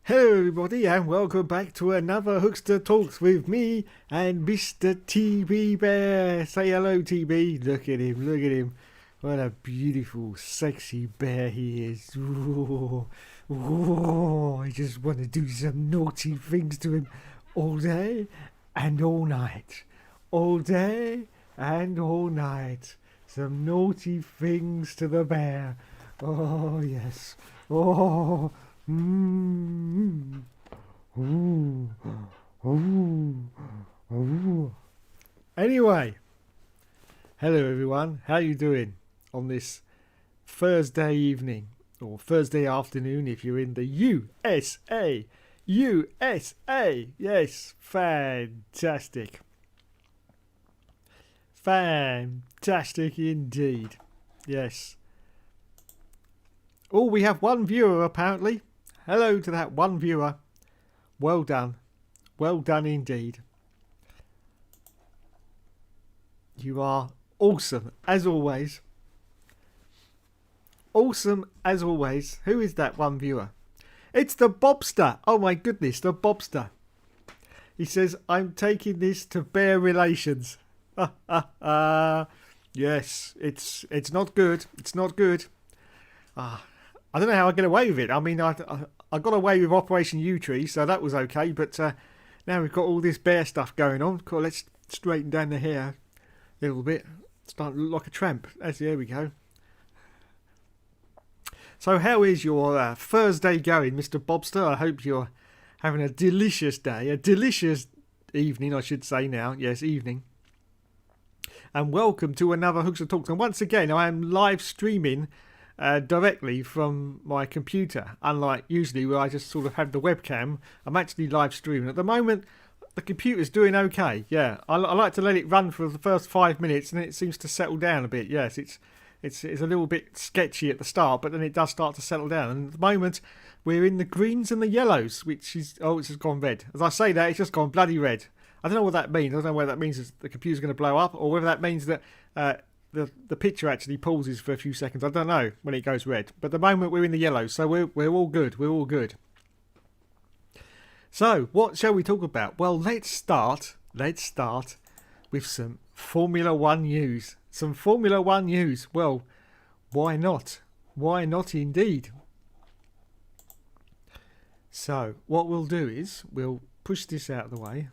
Hello everybody and welcome back to another Hookster Talks with me and Mr. TB Bear. Say hello TB. Look at him, look at him. What a beautiful, sexy bear he is. Ooh, ooh, I just want to do some naughty things to him all day and all night. All day and all night. Some naughty things to the bear. Oh yes. Oh. Mm. Ooh. Ooh. Ooh. Anyway, hello everyone. How you doing on this Thursday evening or Thursday afternoon if you're in the USA? USA. Yes, fantastic. Fantastic indeed. Yes. Oh, we have one viewer apparently. Hello to that one viewer. Well done. Well done indeed. You are awesome as always. Awesome as always. Who is that one viewer? It's the Bobster. Oh my goodness, the Bobster. He says, I'm taking this to bear relations. Yes, it's not good. It's not good. I don't know how I get away with it. I mean, I got away with Operation U-Tree, so that was okay. But now we've got all this bear stuff going on. Cool, let's straighten down the hair a little bit. Start to look like a tramp. There we go. So how is your Thursday going, Mr. Bobster? I hope you're having a delicious day. A delicious evening, I should say now. Yes, evening. And welcome to another Hookster Talks. And once again, I am live streaming directly from my computer, unlike usually where I just sort of have the webcam. I'm actually live streaming. At the moment, the computer's doing okay. Yeah, I like to let it run for the first 5 minutes and then it seems to settle down a bit. Yes, it's a little bit sketchy at the start, but then it does start to settle down. And at the moment, we're in the greens and the yellows, which is, it's just gone red. As I say that, it's just gone bloody red. I don't know what that means. I don't know whether that means the computer's going to blow up or whether that means that the picture actually pauses for a few seconds. I don't know when it goes red. But at the moment we're in the yellow, so we're all good. We're all good. So, what shall we talk about? Well, let's start with some Formula 1 news. Some Formula 1 news. Well, why not? Why not indeed? So, what we'll do is we'll push this out of the way.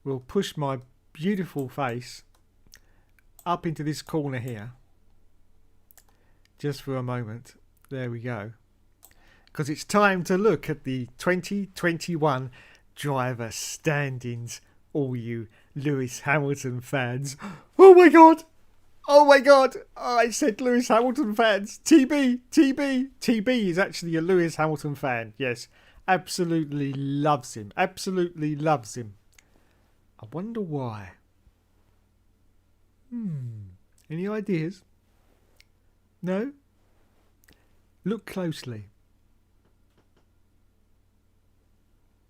We'll push my beautiful face up into this corner here. Just for a moment. There we go. Because it's time to look at the 2021 driver standings. All you Lewis Hamilton fans. Oh my god! Oh my god! Oh, I said Lewis Hamilton fans. TB is actually a Lewis Hamilton fan. Yes. Absolutely loves him. Absolutely loves him. I wonder why. Any ideas? No? Look closely.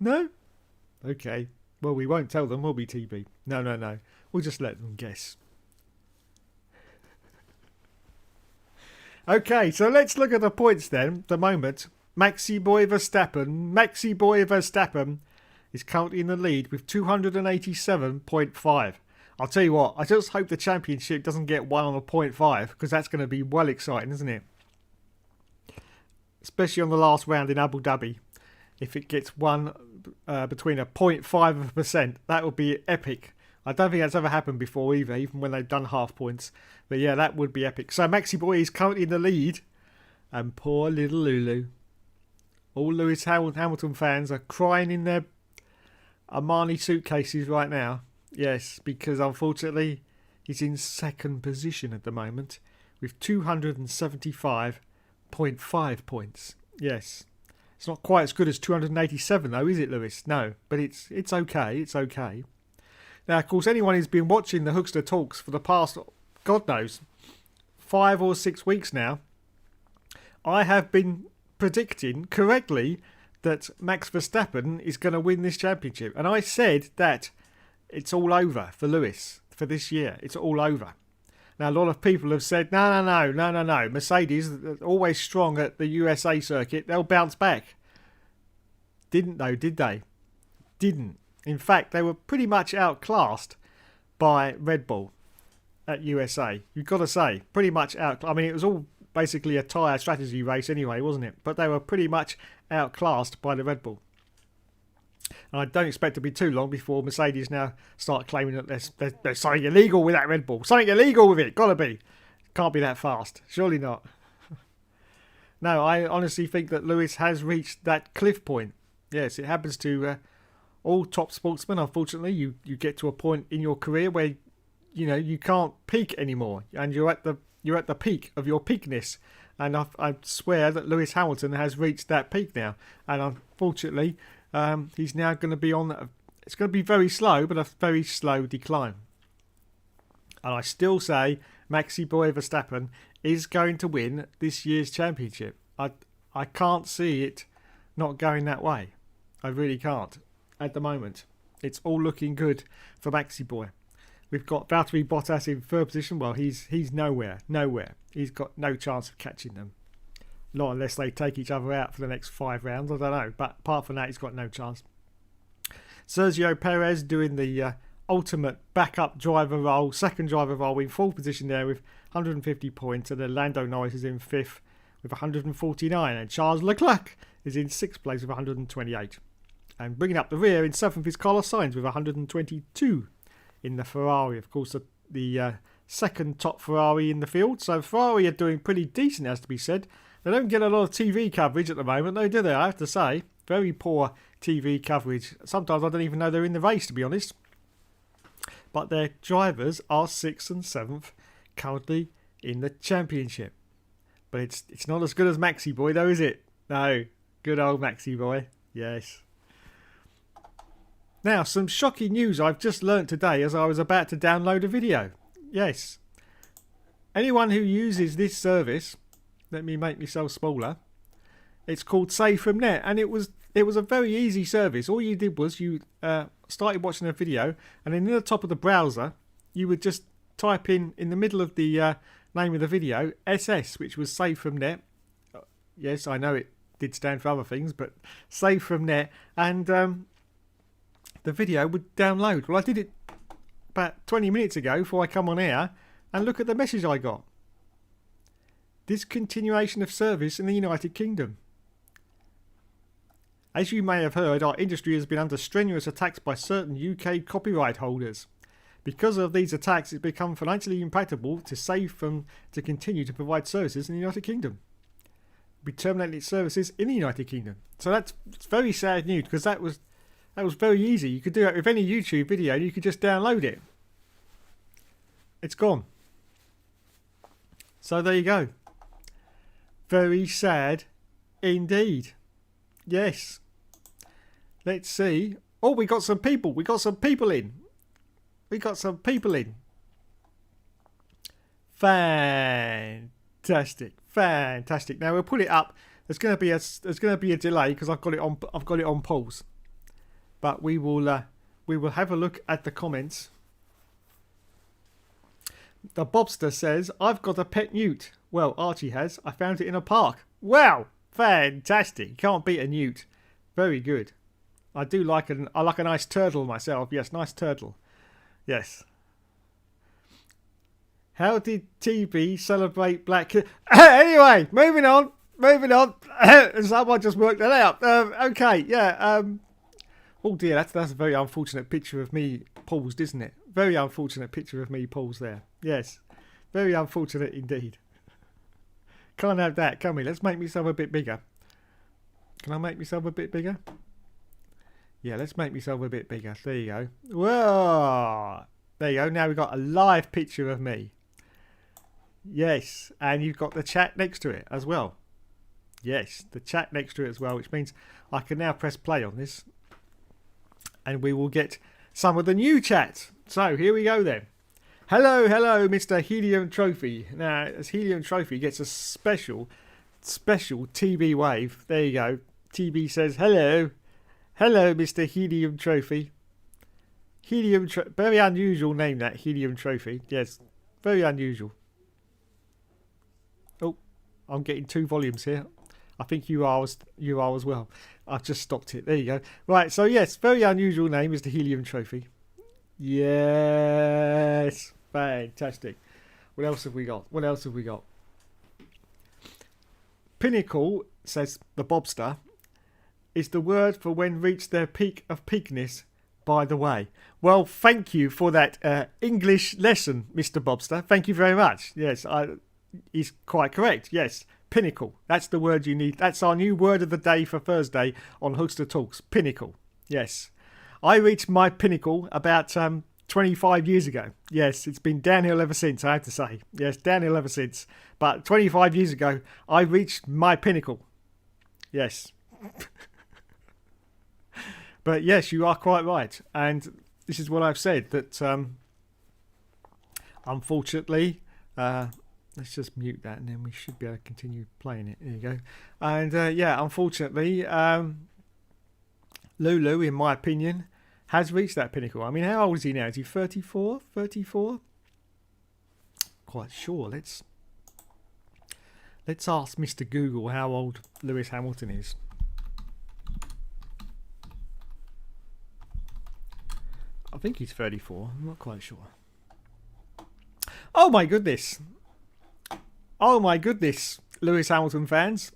No? Okay. Well, we won't tell them, will we, TB? No. We'll just let them guess. Okay, so let's look at the points then. At the moment, Maxi Boy Verstappen is currently in the lead with 287.5. I'll tell you what, I just hope the championship doesn't get won on a 0.5 because that's going to be well exciting, isn't it? Especially on the last round in Abu Dhabi. If it gets won between a 0.5%, that would be epic. I don't think that's ever happened before either, even when they've done half points. But yeah, that would be epic. So Maxi Boy is currently in the lead. And poor little Lulu. All Lewis Hamilton fans are crying in their Armani suitcases right now. Yes, because unfortunately he's in second position at the moment with 275.5 points. Yes. It's not quite as good as 287 though, is it, Lewis? No, but it's okay. It's okay. Now, of course, anyone who's been watching the Hookster Talks for the past, God knows, 5 or 6 weeks now, I have been predicting correctly that Max Verstappen is going to win this championship. And I said that it's all over for Lewis for this year. It's all over. Now, a lot of people have said, no. Mercedes, always strong at the USA circuit. They'll bounce back. Didn't though, did they? Didn't. In fact, they were pretty much outclassed by Red Bull at USA. You've got to say, pretty much outclassed. I mean, it was all basically a tyre strategy race anyway, wasn't it? But they were pretty much outclassed by the Red Bull. And I don't expect to be too long before Mercedes now start claiming that there's something illegal with that Red Bull. Something illegal with it. Gotta be. Can't be that fast. Surely not. No, I honestly think that Lewis has reached that cliff point. Yes, it happens to all top sportsmen. Unfortunately, you get to a point in your career where you can't peak anymore, and you're at the peak of your peakness. And I swear that Lewis Hamilton has reached that peak now. And unfortunately, he's now going to be on. It's going to be very slow, but a very slow decline. And I still say Maxi Boy Verstappen is going to win this year's championship. I can't see it not going that way. I really can't at the moment. It's all looking good for Maxi Boy. We've got Valtteri Bottas in third position. Well, he's nowhere. He's got no chance of catching them. Not unless they take each other out for the next 5 rounds. I don't know. But apart from that, he's got no chance. Sergio Perez doing the ultimate backup driver role, second driver role in fourth position there with 150 points. And then Lando Norris is in fifth with 149. And Charles Leclerc is in sixth place with 128. And bringing up the rear in seventh is Carlos Sainz with 122 in the Ferrari. Of course, the second top Ferrari in the field. So Ferrari are doing pretty decent, as to be said. They don't get a lot of TV coverage at the moment, though, do they? I have to say. Very poor TV coverage. Sometimes I don't even know they're in the race, to be honest. But their drivers are 6th and 7th currently in the championship. But it's not as good as Maxi Boy, though, is it? No. Good old Maxi Boy. Yes. Now, some shocking news I've just learnt today as I was about to download a video. Yes. Anyone who uses this service, let me make myself smaller, it's called Save From Net, and it was a very easy service. All you did was you started watching a video, and then in the top of the browser, you would just type in the middle of the name of the video, SS, which was Save From Net. Yes, I know it did stand for other things, but Save From Net, and the video would download. Well, I did it about 20 minutes ago before I come on air, and look at the message I got. Discontinuation of service in the United Kingdom. As you may have heard, our industry has been under strenuous attacks by certain UK copyright holders. Because of these attacks, it's become financially impracticable to continue to provide services in the United Kingdom. We terminated its services in the United Kingdom. So that's very sad news, because that was very easy. You could do that with any YouTube video, and you could just download it. It's gone. So there you go. Very sad indeed. Yes. Let's see. Oh, we got some people. We got some people in. Fantastic. Now we'll put it up. There's going to be a delay because I've got it on pause. But we will have a look at the comments. The Bobster says, I've got a pet newt. Well, Archie has. I found it in a park. Wow, fantastic. You can't beat a newt. Very good. I like a nice turtle myself. Yes, nice turtle. Yes. How did TB celebrate Black... Anyway, moving on. Someone just worked that out. Okay, yeah. Oh dear, that's a very unfortunate picture of me paused, isn't it? Very unfortunate picture of me paused there. Yes, very unfortunate indeed. Can't have that, can we? Let's make myself a bit bigger. Can I make myself a bit bigger? Yeah, let's make myself a bit bigger. There you go. Whoa! There you go. Now we've got a live picture of me. Yes, and you've got the chat next to it as well. Yes, the chat next to it as well, which means I can now press play on this. And we will get some of the new chat. So here we go then. Hello, Mr. Helium Trophy. Now, as Helium Trophy gets a special TB wave. There you go. TB says, hello, Mr. Helium Trophy. Very unusual name, that Helium Trophy. Yes, Very unusual. Oh, I'm getting 2 volumes here. I think you are as well. I've just stopped it. There you go. Right, so yes, very unusual name is the Helium Trophy. Yes. Fantastic. What else have we got? What else have we got? Pinnacle, says the Bobster, is the word for when reached their peak of peakness, by the way. Well, thank you for that English lesson, Mr. Bobster. Thank you very much. Yes, he's quite correct. Yes, pinnacle. That's the word you need. That's our new word of the day for Thursday on Hookster Talks. Pinnacle. Yes. I reached my pinnacle about 25 years ago. Yes, it's been downhill ever since, I have to say. Yes, downhill ever since. But 25 years ago, I reached my pinnacle. Yes. But yes, you are quite right. And this is what I've said, that unfortunately, let's just mute that and then we should be able to continue playing it. There you go. And yeah, unfortunately, Lulu, in my opinion, has reached that pinnacle. I mean, how old is he now? Is he 34? 34? Quite sure. Let's ask Mr. Google how old Lewis Hamilton is. I think he's 34. I'm not quite sure. Oh my goodness. Oh my goodness, Lewis Hamilton fans.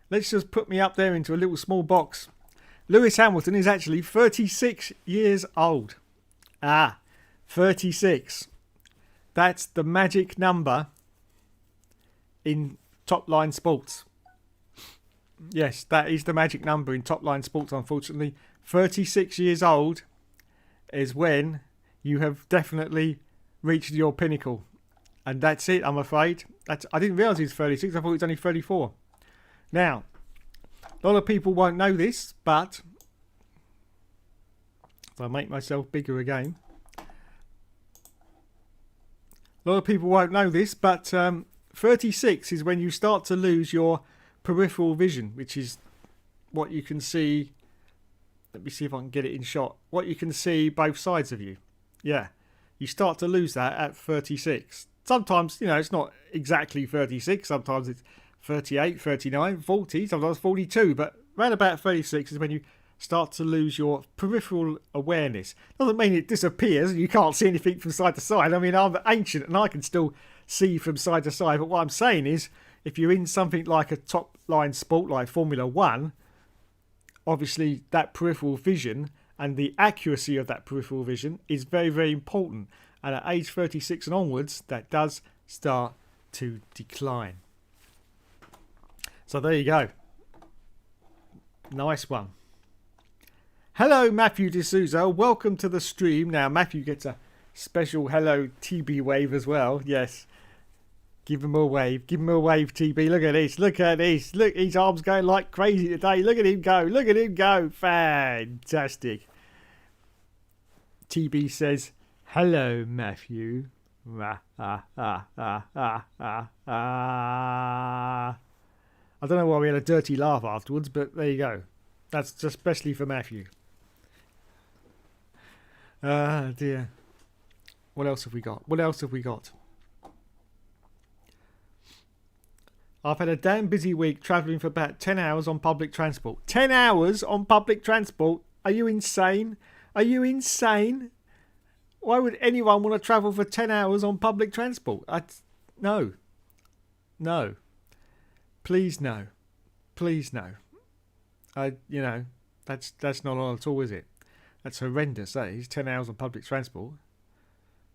Let's just put me up there into a little small box. Lewis Hamilton is actually 36 years old. 36. That's the magic number in top line sports. Yes, that is the magic number in top line sports, unfortunately. 36 years old is when you have definitely reached your pinnacle. And that's it, I'm afraid. I didn't realise he was 36. I thought he was only 34. Now, a lot of people won't know this, but if I make myself bigger again. A lot of people won't know this, but 36 is when you start to lose your peripheral vision, which is what you can see. Let me see if I can get it in shot. What you can see both sides of you. Yeah, you start to lose that at 36. Sometimes, you know, it's not exactly 36. Sometimes it's 38, 39, 40, sometimes 42. But around about 36 is when you start to lose your peripheral awareness. Doesn't mean it disappears and you can't see anything from side to side. I mean, I'm ancient and I can still see from side to side. But what I'm saying is, if you're in something like a top line sport like Formula One, obviously that peripheral vision and the accuracy of that peripheral vision is very, very important. And at age 36 and onwards, that does start to decline. So there you go. Nice one. Hello, Matthew D'Souza. Welcome to the stream. Now, Matthew gets a special hello TB wave as well. Yes. Give him a wave. Give him a wave, TB. Look at this. Look at this. Look, his arm's going like crazy today. Look at him go. Look at him go. Fantastic. TB says, hello, Matthew. I don't know why we had a dirty laugh afterwards, but there you go. That's just especially for Matthew. Ah, dear. What else have we got? What else have we got? I've had a damn busy week travelling for about 10 hours on public transport. 10 hours on public transport? Are you insane? Are you insane? Why would anyone want to travel for 10 hours on public transport? No. No. Please no. Please no. You know, that's not on at all, is it? That's horrendous, that is. 10 hours on public transport.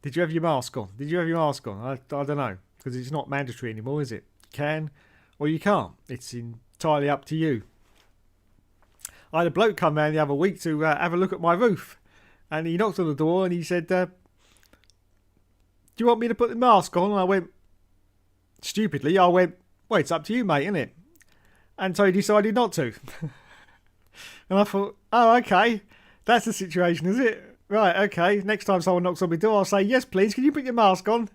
Did you have your mask on? Did you have your mask on? I don't know. Because it's not mandatory anymore, is it? You can or you can't. It's entirely up to you. I had a bloke come round the other week to have a look at my roof. And he knocked on the door and he said, do you want me to put the mask on? And I went, stupidly, well, it's up to you, mate, isn't it? And so he decided not to. And I thought, oh, okay. That's the situation, is it? Right, okay. Next time someone knocks on my door, I'll say, yes, please, can you put your mask on?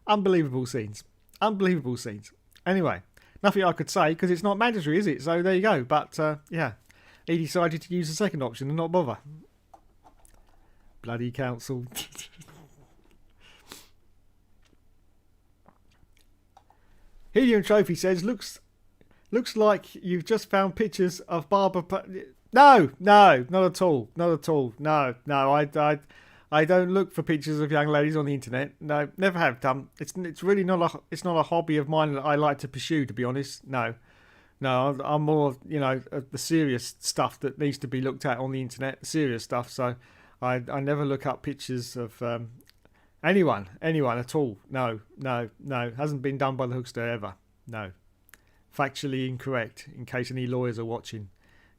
Unbelievable scenes. Unbelievable scenes. Anyway, nothing I could say because it's not mandatory, is it? So there you go. But, yeah, he decided to use the second option and not bother. Bloody council. Helium Trophy says, looks like you've just found pictures of Barbara. No, not at all. Not at all. No. I don't look for pictures of young ladies on the internet. No, never have done. It's really not a hobby of mine that I like to pursue, to be honest. No, I'm more, the serious stuff that needs to be looked at on the internet, serious stuff. So I never look up pictures of anyone at all. No. Hasn't been done by the Hookster ever. No. Factually incorrect, in case any lawyers are watching.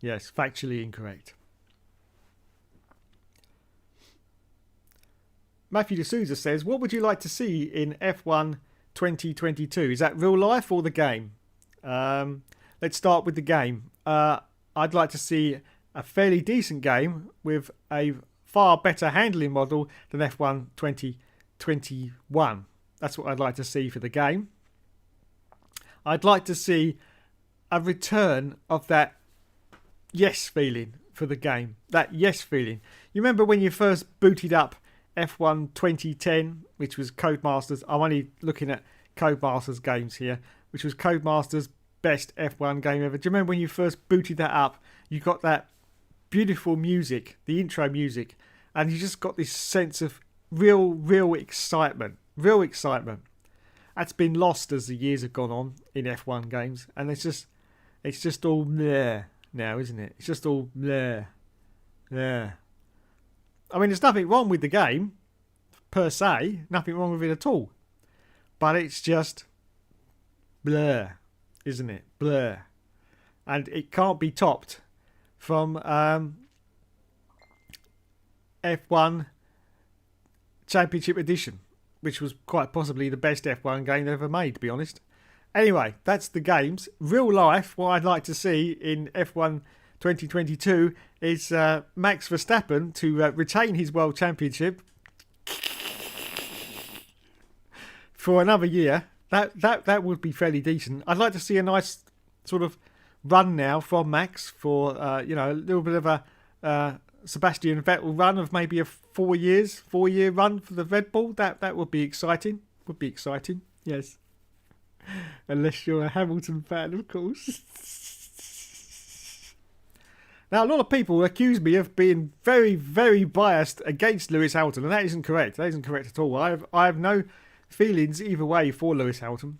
Yes, factually incorrect. Matthew D'Souza says, what would you like to see in F1 2022? Is that real life or the game? Let's start with the game. I'd like to see a fairly decent game with a far better handling model than F1 2021. That's what I'd like to see for the game. I'd like to see a return of that yes feeling for the game. That yes feeling. You remember when you first booted up F1 2010, which was Codemasters. I'm only looking at Codemasters games here, which was Codemasters' best F1 game ever. Do you remember when you first booted that up? You got that beautiful music, the intro music, and you just got this sense of real excitement. Real excitement. That's been lost as the years have gone on in F1 games, and it's just all bleh now, isn't it? It's just all bleh. Yeah. I mean, there's nothing wrong with the game, per se. Nothing wrong with it at all. But it's just blur, isn't it? Blur. And it can't be topped from F1 Championship Edition, which was quite possibly the best F1 game ever made, to be honest. Anyway, that's the games. Real life, what I'd like to see in F1 2022 is Max Verstappen to retain his World Championship for another year. That would be fairly decent. I'd like to see a nice sort of run now from Max for a little bit of a Sebastian Vettel run of maybe a 4-year run for the Red Bull. That would be exciting. Would be exciting. Yes. Unless you're a Hamilton fan, of course. Now, a lot of people accuse me of being very, very biased against Lewis Hamilton, and that isn't correct. That isn't correct at all. I have no feelings either way for Lewis Hamilton.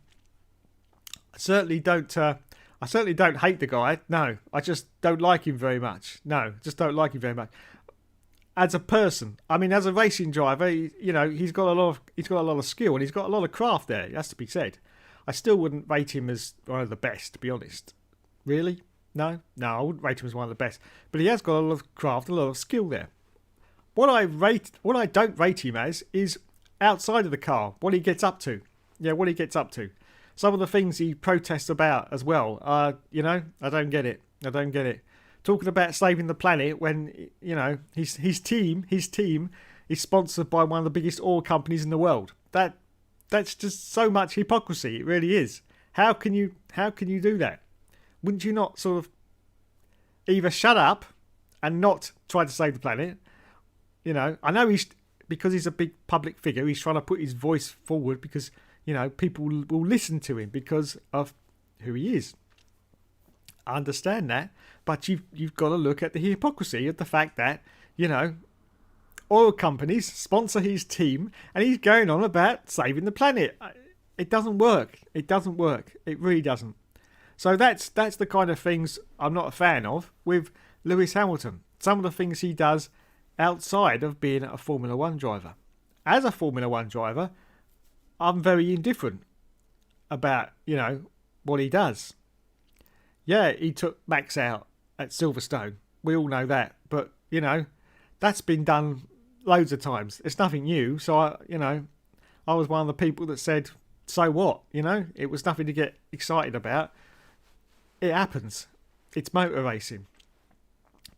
I certainly don't hate the guy. No, I just don't like him very much. No, just don't like him very much. As a person, I mean, as a racing driver, he's got a lot of skill and he's got a lot of craft there. It has to be said. I still wouldn't rate him as one of the best, to be honest. Really? No, I wouldn't rate him as one of the best. But he has got a lot of craft, a lot of skill there. What I don't rate him as is outside of the car, what he gets up to. Yeah, what he gets up to. Some of the things he protests about as well. I don't get it. Talking about saving the planet when, his team is sponsored by one of the biggest oil companies in the world. That's just so much hypocrisy. It really is. How can you do that? Wouldn't you not sort of either shut up and not try to save the planet? I know because he's a big public figure, he's trying to put his voice forward because, people will listen to him because of who he is. I understand that, but you've got to look at the hypocrisy of the fact that, oil companies sponsor his team and he's going on about saving the planet. It doesn't work. It really doesn't. So that's the kind of things I'm not a fan of with Lewis Hamilton. Some of the things he does outside of being a Formula 1 driver. As a Formula 1 driver, I'm very indifferent about, what he does. Yeah, he took Max out at Silverstone. We all know that. But, that's been done loads of times. It's nothing new. So, I was one of the people that said, so what? It was nothing to get excited about. It happens. It's motor racing.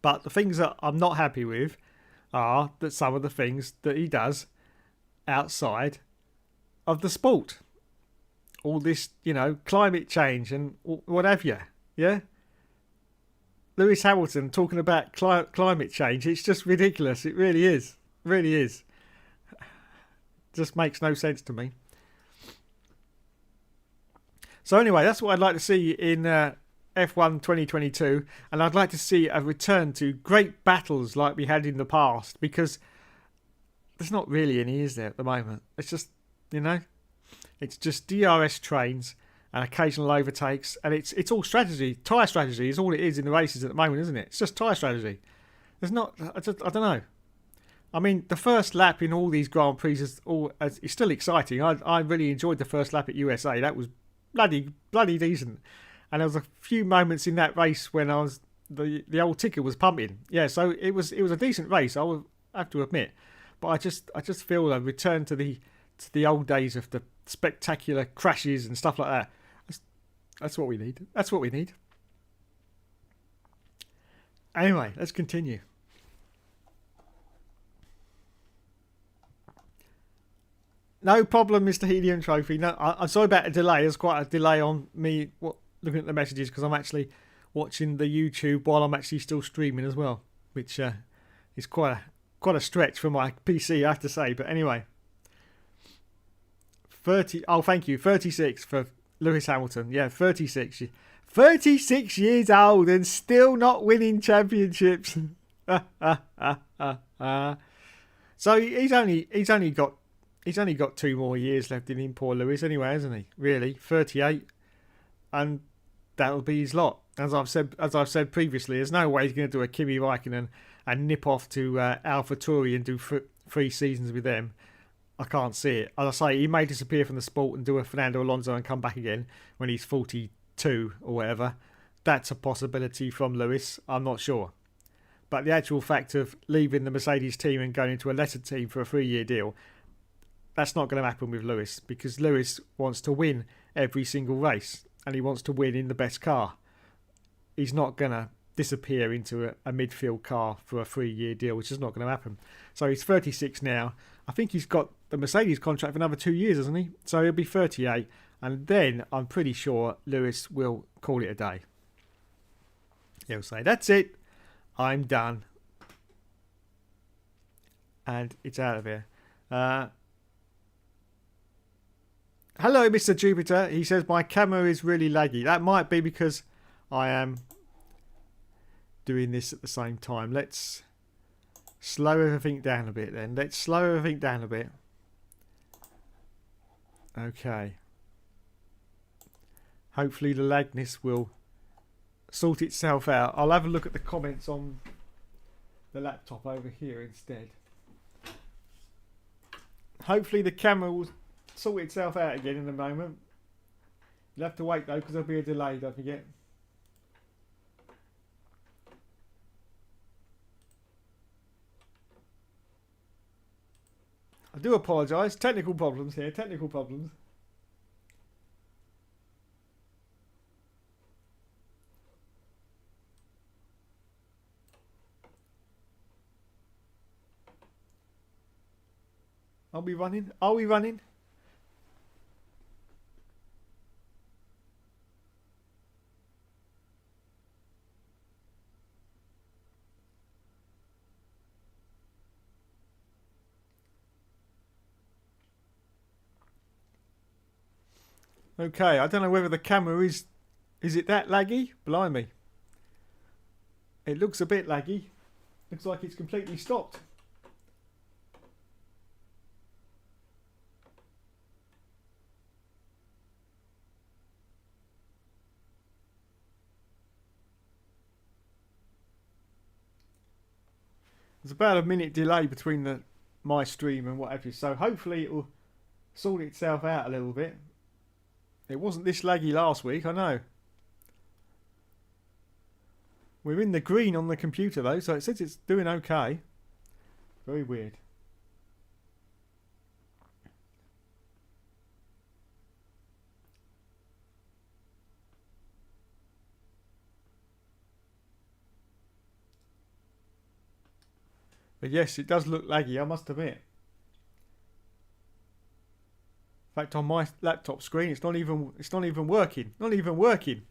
But the things that I'm not happy with are that some of the things that he does outside of the sport. All this, climate change and what have you. Yeah? Lewis Hamilton talking about climate change. It's just ridiculous. It really is. Really is. Just makes no sense to me. So anyway, that's what I'd like to see in F1 2022, and I'd like to see a return to great battles like we had in the past, because there's not really any, is there, at the moment? It's just, you know, it's just DRS trains and occasional overtakes, and it's all strategy. Tyre strategy is all it is in the races at the moment, isn't it? It's just tyre strategy. There's not, I don't know. I mean, the first lap in all these Grand Prix is still exciting. I really enjoyed the first lap at USA. That was bloody decent. And there was a few moments in that race when the old ticker was pumping. Yeah, so it was a decent race, I will have to admit. But I just feel a return to the old days of the spectacular crashes and stuff like that. That's what we need. That's what we need. Anyway, let's continue. No problem, Mr. Helium Trophy. No, I'm sorry about the delay. There's quite a delay on me looking at the messages, because I'm actually watching the YouTube while I'm actually still streaming as well, which is quite a stretch for my PC, I have to say. But anyway, 30. Oh, thank you. 36 for Lewis Hamilton. Yeah, 36. 36 years old and still not winning championships. So he's only got 2 more years left in him, poor Lewis. Anyway, hasn't he? Really, 38, and that'll be his lot. As I've said previously, there's no way he's going to do a Kimi Raikkonen and nip off to AlphaTauri and do 3 seasons with them. I can't see it. As I say, he may disappear from the sport and do a Fernando Alonso and come back again when he's 42 or whatever. That's a possibility from Lewis. I'm not sure. But the actual fact of leaving the Mercedes team and going into a lesser team for a 3-year deal, that's not going to happen with Lewis, because Lewis wants to win every single race and he wants to win in the best car. He's not going to disappear into a midfield car for a 3-year deal, which is not going to happen. So he's 36 now. I think he's got the Mercedes contract for another 2 years, hasn't he? So he'll be 38, and then I'm pretty sure Lewis will call it a day. He'll say, that's it, I'm done, and it's out of here. Hello, Mr. Jupiter. He says, my camera is really laggy. That might be because I am doing this at the same time. Let's slow everything down a bit then. Let's slow everything down a bit. Okay. Hopefully the lagness will sort itself out. I'll have a look at the comments on the laptop over here instead. Hopefully the camera will sort itself out again in a moment. You'll have to wait though, because there'll be a delay, don't forget. I do apologise. Technical problems here. Technical problems. Are we running? Are we running? Okay, I don't know whether the camera is it that laggy? Blimey. It looks a bit laggy. Looks like it's completely stopped. There's about a minute delay between my stream and what have you, so hopefully it will sort itself out a little bit. It wasn't this laggy last week, I know. We're in the green on the computer though, so it says it's doing okay. Very weird. But yes, it does look laggy, I must admit. In fact, on my laptop screen, it's not even working. Not even working.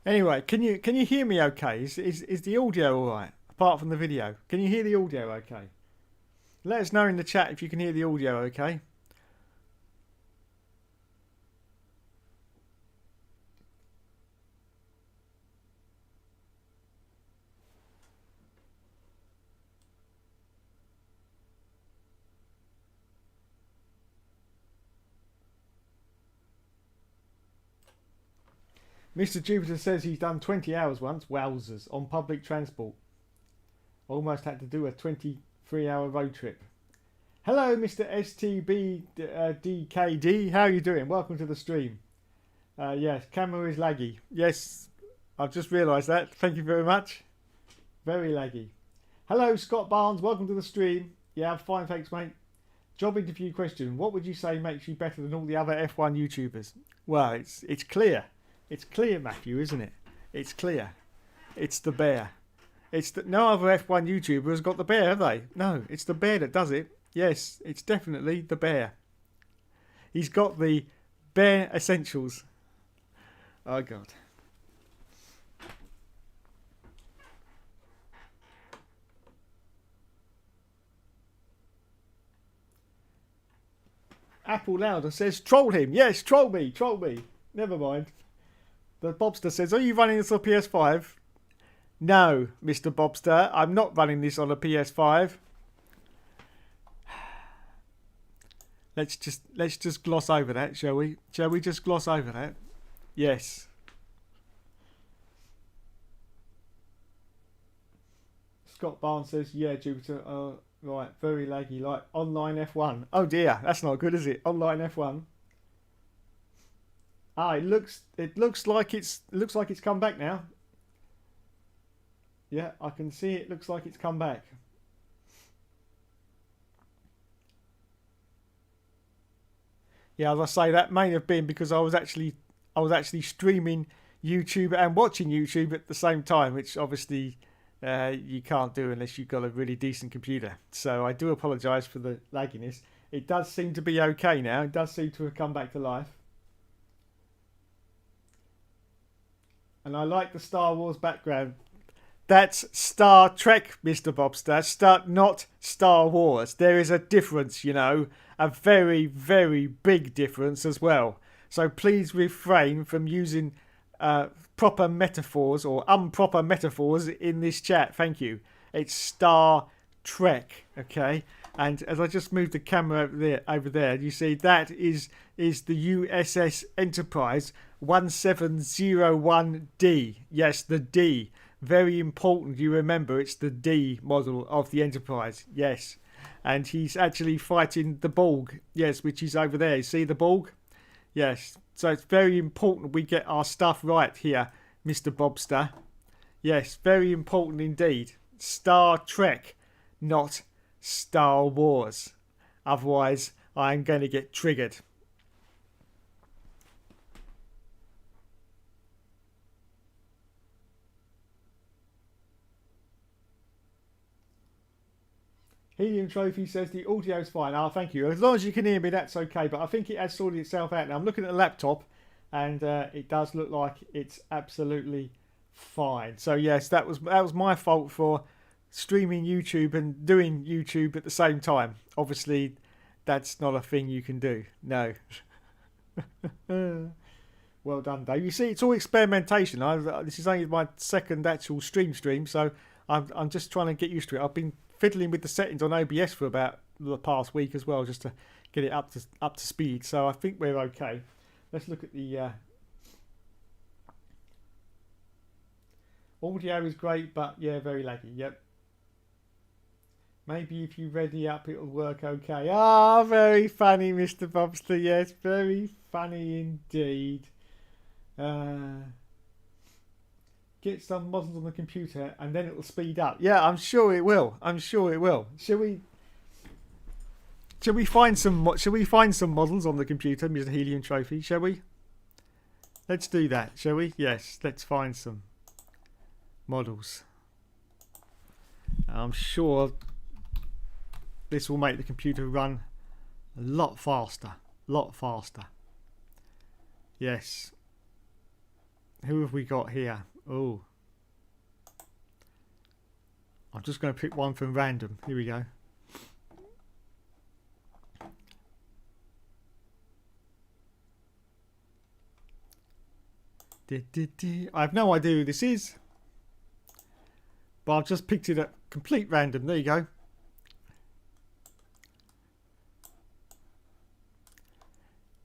Anyway, can you hear me okay? Is the audio all right? Apart from the video, can you hear the audio okay? Let us know in the chat if you can hear the audio okay. Mr. Jupiter says he's done 20 hours once, wowzers, on public transport. Almost had to do a 23-hour road trip. Hello, Mr. STBDKD. How are you doing? Welcome to the stream. Yes, camera is laggy. Yes, I've just realised that. Thank you very much. Very laggy. Hello, Scott Barnes. Welcome to the stream. Yeah, I'm fine, thanks, mate. Job interview question. What would you say makes you better than all the other F1 YouTubers? Well, it's clear. It's clear, Matthew, isn't it? It's clear. It's the bear. No other F1 YouTuber has got the bear, have they? No, it's the bear that does it. Yes, it's definitely the bear. He's got the bear essentials. Oh, God. Apple Louder says, troll him. Yes, troll me, troll me. Never mind. The Bobster says, are you running this on PS5? No, Mr. Bobster, I'm not running this on a PS5. Let's just gloss over that, shall we? Shall we just gloss over that? Yes. Scott Barnes says, yeah, Jupiter, right, very laggy, like online F1. Oh dear, that's not good, is it? Online F1. Ah, it looks like it's come back now. Yeah, I can see it looks like it's come back. Yeah, as I say, that may have been because I was actually streaming YouTube and watching YouTube at the same time, which obviously you can't do unless you've got a really decent computer. So I do apologise for the lagginess. It does seem to be okay now. It does seem to have come back to life. And I like the Star Wars background. That's Star Trek, Mr. Bobster. Not Star Wars. There is a difference, you know. A very, very big difference as well. So please refrain from using proper metaphors or improper metaphors in this chat. Thank you. It's Star Trek, okay? And as I just moved the camera over there, you see that is the USS Enterprise 1701D. Yes, the D. Very important you remember it's the D model of the Enterprise. Yes. And he's actually fighting the Borg. Yes, which is over there. See the Borg? Yes. So it's very important we get our stuff right here, Mr. Bobster. Yes, very important indeed. Star Trek, not Star Wars. Otherwise, I'm going to get triggered. Helium Trophy says the audio's fine. Oh, thank you. As long as you can hear me, that's okay. But I think it has sorted itself out now. I'm looking at the laptop, and it does look like it's absolutely fine. So yes, that was my fault for streaming YouTube and doing YouTube at the same time. Obviously, that's not a thing you can do. No. Well done, Dave. You see, it's all experimentation. This is only my second actual stream, so I'm just trying to get used to it. I've been fiddling with the settings on OBS for about the past week as well, just to get it up to speed. So I think we're okay. Let's look at the audio is great, but yeah, very laggy. Yep. Maybe if you ready up, it'll work okay. Ah, very funny, Mr. Bobster. Yes, very funny indeed. Get some models on the computer and then it'll speed up. Yeah, I'm sure it will. I'm sure it will. Shall we find some models on the computer, Mr. Helium Trophy? Shall we? Let's do that, shall we? Yes, let's find some models. I'm sure this will make the computer run a lot faster. Yes. Who have we got here? Oh. I'm just going to pick one from random. Here we go. I have no idea who this is, but I've just picked it at complete random. There you go.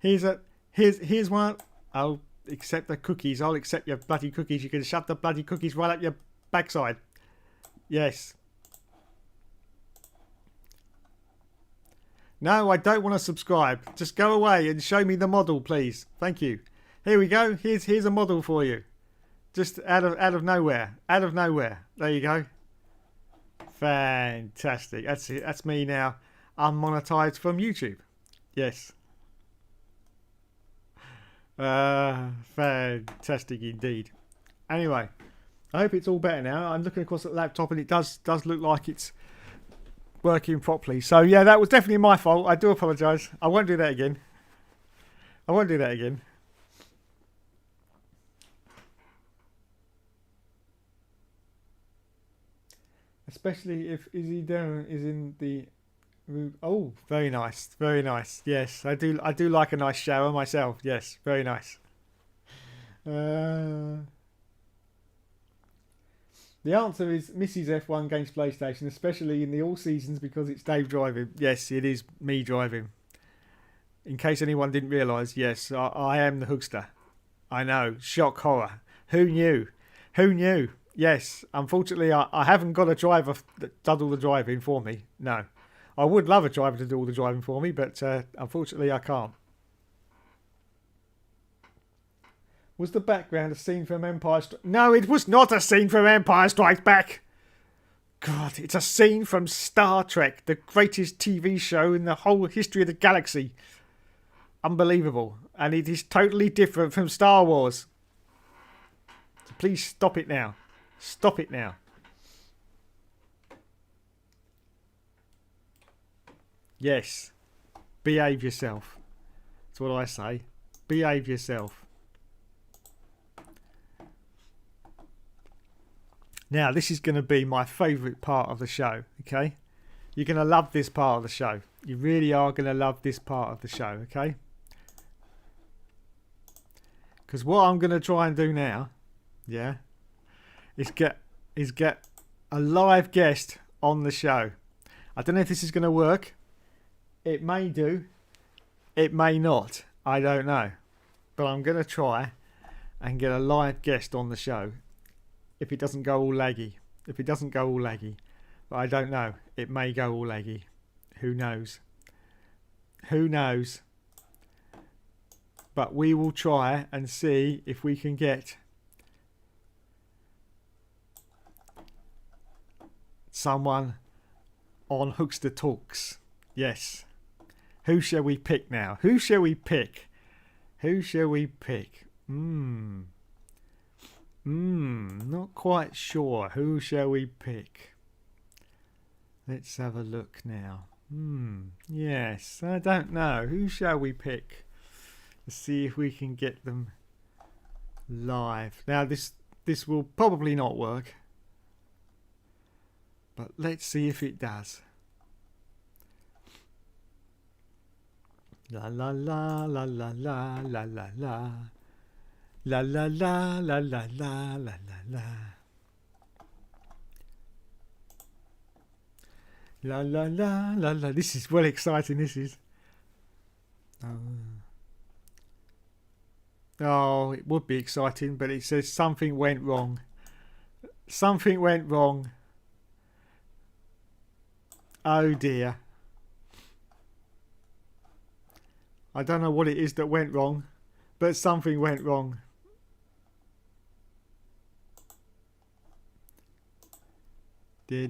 Here's one. I'll accept the cookies. I'll accept your bloody cookies. You can shove the bloody cookies right up your backside. Yes. No, I don't want to subscribe. Just go away and show me the model, please. Thank you. Here we go. Here's a model for you. Just out of nowhere. Out of nowhere. There you go. Fantastic. That's it. That's me now. I'm monetized from YouTube. Yes. Fantastic indeed. Anyway, I hope it's all better now. I'm looking across at the laptop and it does look like it's working properly. So yeah, that was definitely my fault. I do apologise. I won't do that again. I won't do that again. Especially if Izzy Darren is in the room. Oh, very nice, very nice. Yes, I do like a nice shower myself. Yes, very nice. The answer is Mrs. F1 Games PlayStation, especially in the all seasons because it's Dave driving. Yes, it is me driving. In case anyone didn't realise, yes, I am the Hookster. I know, shock horror. Who knew? Who knew? Yes, unfortunately, I haven't got a driver that does all the driving for me. No. I would love a driver to do all the driving for me, but unfortunately, I can't. Was the background a scene from Empire Strikes Back? No, it was not a scene from Empire Strikes Back. God, it's a scene from Star Trek, the greatest TV show in the whole history of the galaxy. Unbelievable. And it is totally different from Star Wars. So please stop it now. Stop it now. Yes. Behave yourself. That's what I say. Behave yourself. Now, this is going to be my favourite part of the show, okay? You're going to love this part of the show. You really are going to love this part of the show, okay? Because what I'm going to try and do now, yeah, is get a live guest on the show. I don't know if this is going to work. It may do. It may not. I don't know. But I'm going to try and get a live guest on the show. If it doesn't go all laggy. If it doesn't go all laggy. But I don't know. It may go all laggy. Who knows? Who knows? But we will try and see if we can get someone on Hookster Talks. Yes. Who shall we pick now? Who shall we pick? Who shall we pick? Not quite sure. Who shall we pick? Let's have a look now. Yes, I don't know. Who shall we pick? Let's see if we can get them live. Now this will probably not work. But let's see if it does. La la la la la la la la la. La la la la la la la la la. La la la la la. This is well exciting, this is. Oh, it would be exciting, but it says something went wrong. Something went wrong. Oh dear. I don't know what it is that went wrong, but something went wrong. Oh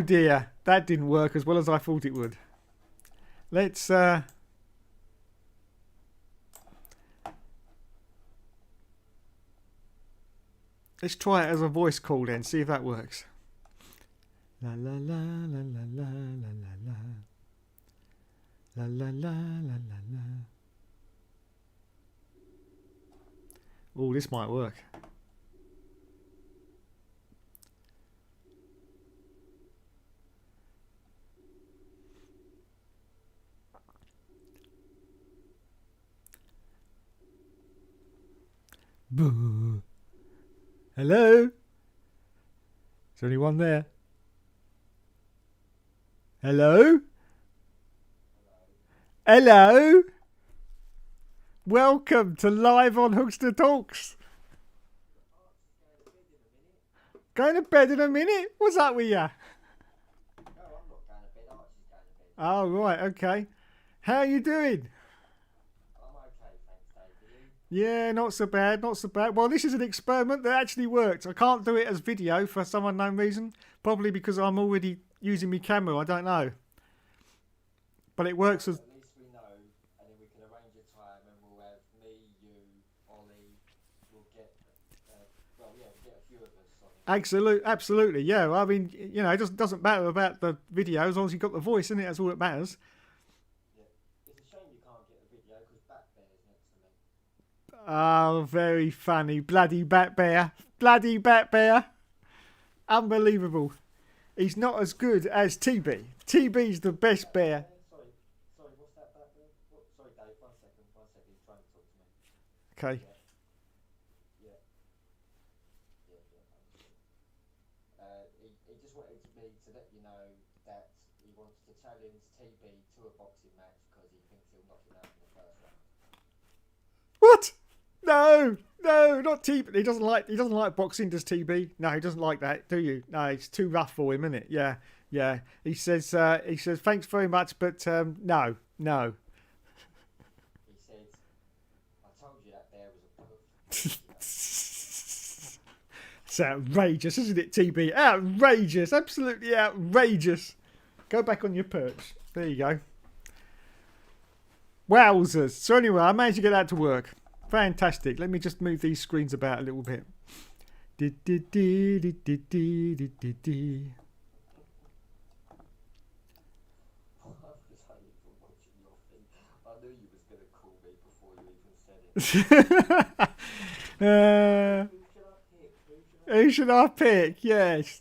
dear, that didn't work as well as I thought it would. Let's try it as a voice call then, see if that works. La la la la la la la la la. La la la la la la. Oh, this might work. Boo. Hello? Is there anyone there? Hello? Hello? Welcome to Live on Hookster Talks. Going to bed in a minute? What's up with you? No, I'm not going to bed. Archie's going to bed. Oh, right, okay. How are you doing? I'm okay, thanks, David. Yeah, not so bad, not so bad. Well, this is an experiment that actually worked. I can't do it as video for some unknown reason. Probably because I'm already using my camera, I don't know. But it works as... At least we know, and then we can arrange a time and we'll have me, you, Ollie, we'll get, we'll get a few of us on it. Absolutely, yeah. I mean, you know, it doesn't matter about the video as long as you've got the voice, isn't it? That's all that matters. Yeah. It's a shame you can't get the video because Bat Bear's next to me. Oh, very funny. Bloody Bat Bear. Bloody Bat Bear. Unbelievable. He's not as good as TB. TB's the best bear. Sorry, what's that, Bat Bear? Sorry, Dave, one second, he's trying to talk to me. Okay. Yeah. He just wanted me to let you know that he wants to challenge TB to a boxing match because he thinks he'll knock him out in the first round. What? No, not TB. He doesn't like boxing, does TB? No, he doesn't like that, do you? No, it's too rough for him, isn't it? Yeah. He says thanks very much, but no. He said, I told you that bear was a poof. It's outrageous, isn't it, TB? Outrageous, absolutely outrageous. Go back on your perch. There you go. Wowzers. So anyway, I managed to get that to work. Fantastic. Let me just move these screens about a little bit. I knew you was going to call me before you even said it. Who should I pick? Yes.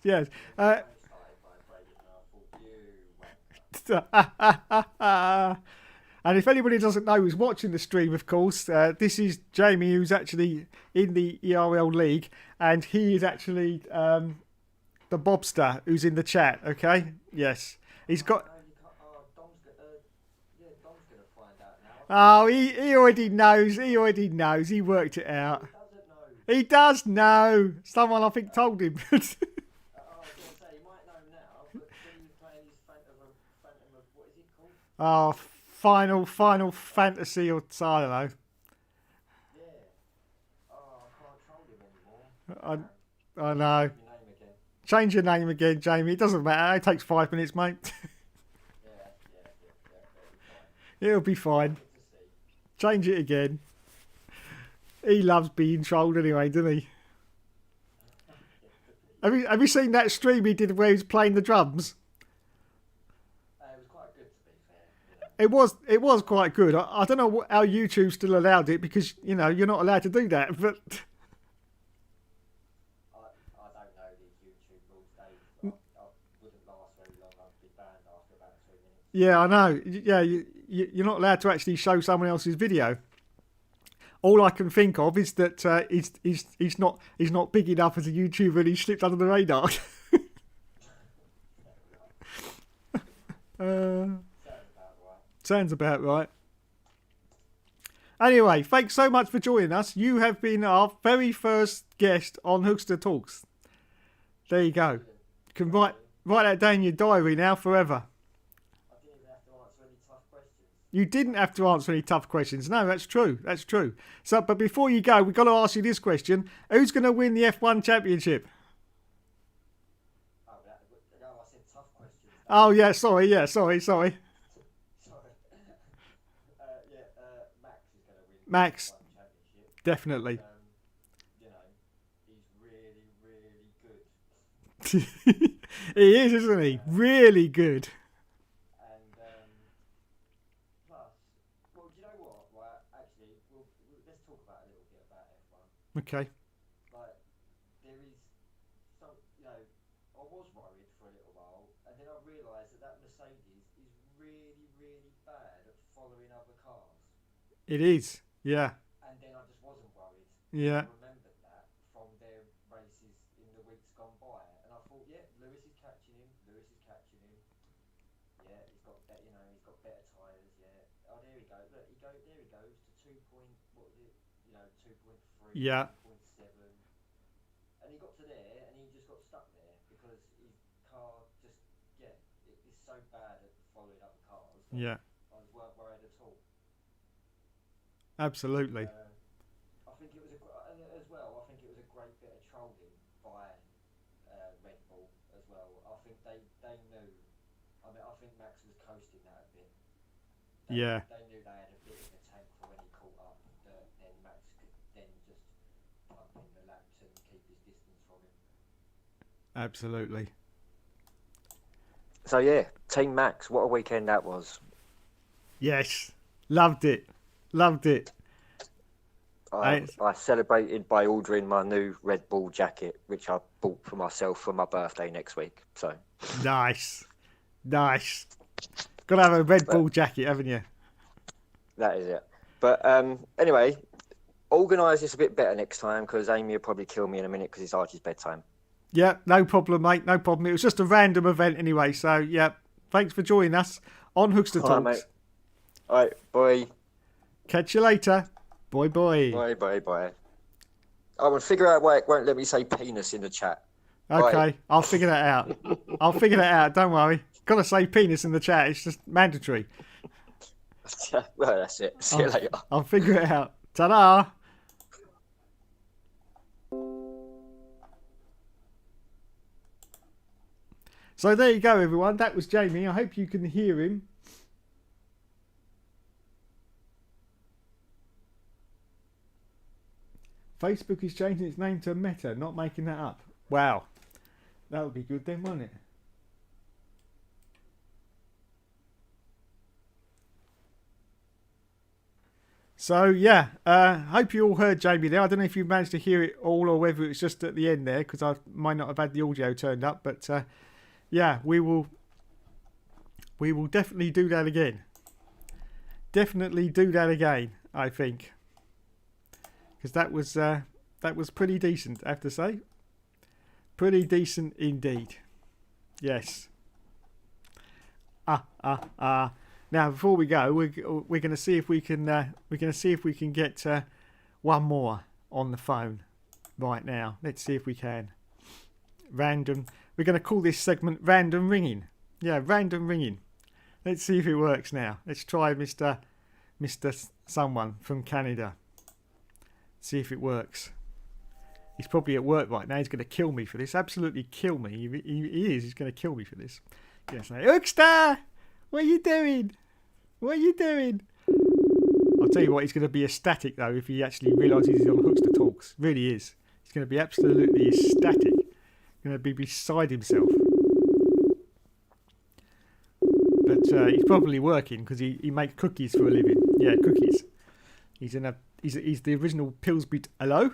And if anybody doesn't know who's watching the stream, of course, this is Jamie, who's actually in the ERL League, and he is actually the Bobster who's in the chat, okay? Yes. He's got... Dom's going to find out now. Oh, he already knows. He worked it out. He doesn't know. He does know. Someone, I think, told him. I was going to say, he might know now, but when he's playing his Phantom of, what is it called? Oh, Final Fantasy or I don't know. Yeah. Oh, I can't troll him anymore. I know. Your name again. Change your name again, Jamie. It doesn't matter. It takes 5 minutes, mate. Yeah, It'll be fine. good to see. Change it again. He loves being trolled anyway, doesn't he? Have you seen that stream he did where he was playing the drums? It was quite good, to be fair. You know. It was quite good. I don't know how YouTube still allowed it because, you know, you're not allowed to do that. But I don't know these YouTube rules, Dave. I wouldn't last very long. I'd be banned after about 2 minutes. yeah, I know. Yeah, you're not allowed to actually show someone else's video. All I can think of is that he's not big enough as a YouTuber and he slipped under the radar. Sounds about right. Anyway, thanks so much for joining us. You have been our very first guest on Hookster Talks. There you go. You can write that down in your diary now forever. I didn't even have to answer any tough questions. You didn't have to answer any tough questions. No, that's true. So, but before you go, we've got to ask you this question. Who's going to win the F1 Championship? Oh, I said tough questions. Oh, yeah, sorry. Sorry. Max is going to win Max, the F1 championship. definitely. You know, he's really, really good. He is, isn't he? Really good. And Okay. Like, there is some, I was worried for a little while, and then I realised that Mercedes is really, really bad at following other cars. It is. Yeah. And then I just wasn't worried. Yeah. I remembered that from their races in the weeks gone by, and I thought, yeah, Lewis is catching him. Yeah, he's got better, he's got better tyres. Yeah. Oh, there we go. Look, there he goes to 2.3, Yeah. 2.7, and he got to there, and he just got stuck there because his car just, it's so bad at following other cars. Yeah. I weren't worried at all. Absolutely. I think it was I think it was a great bit of trolling by Red Bull as well. I think they knew. I think Max was coasting that a bit. They knew they had a bit in the tank for when he caught up. That then Max could then just pump in the laps and keep his distance from him. Absolutely. So yeah, Team Max, what a weekend that was. Yes. Loved it. I celebrated by ordering my new Red Bull jacket, which I bought for myself for my birthday next week. So nice. Got to have a Red Bull jacket, haven't you? That is it. But anyway, organise this a bit better next time, because Amy will probably kill me in a minute because it's Archie's bedtime. Yeah, no problem, mate. No problem. It was just a random event anyway. So yeah, thanks for joining us on Hookster Talks. All right, mate. All right, bye. Catch you later. Bye. Bye. I will figure out why it won't let me say penis in the chat. Okay, Bye. I'll figure that out. Don't worry. Got to say penis in the chat. It's just mandatory. Well, that's it. See you later. I'll figure it out. Ta-da! So there you go, everyone. That was Jamie. I hope you can hear him. Facebook is changing its name to Meta, not making that up. Wow. That would be good then, wouldn't it? So, yeah. Hope you all heard Jamie there. I don't know if you managed to hear it all or whether it was just at the end there, because I might not have had the audio turned up. But, yeah, we will definitely do that again. I think. Because that was pretty decent, I have to say. Pretty decent indeed. Yes. Now, before we go, we're going to see if we can get one more on the phone right now. Let's see if we can. Random. We're going to call this segment "Random Ringing." Yeah, random ringing. Let's see if it works now. Let's try Mr. Someone from Canada. See if it works. He's probably at work right now. He's going to kill me for this. Absolutely kill me. He is. He's going to kill me for this. Yes, Hookster! What are you doing? I'll tell you what, he's going to be ecstatic, though, if he actually realises he's on Hookster Talks. Really is. He's going to be absolutely ecstatic. Going to be beside himself. But he's probably working because he makes cookies for a living. Yeah, cookies. He's the original Pillsbury. Hello?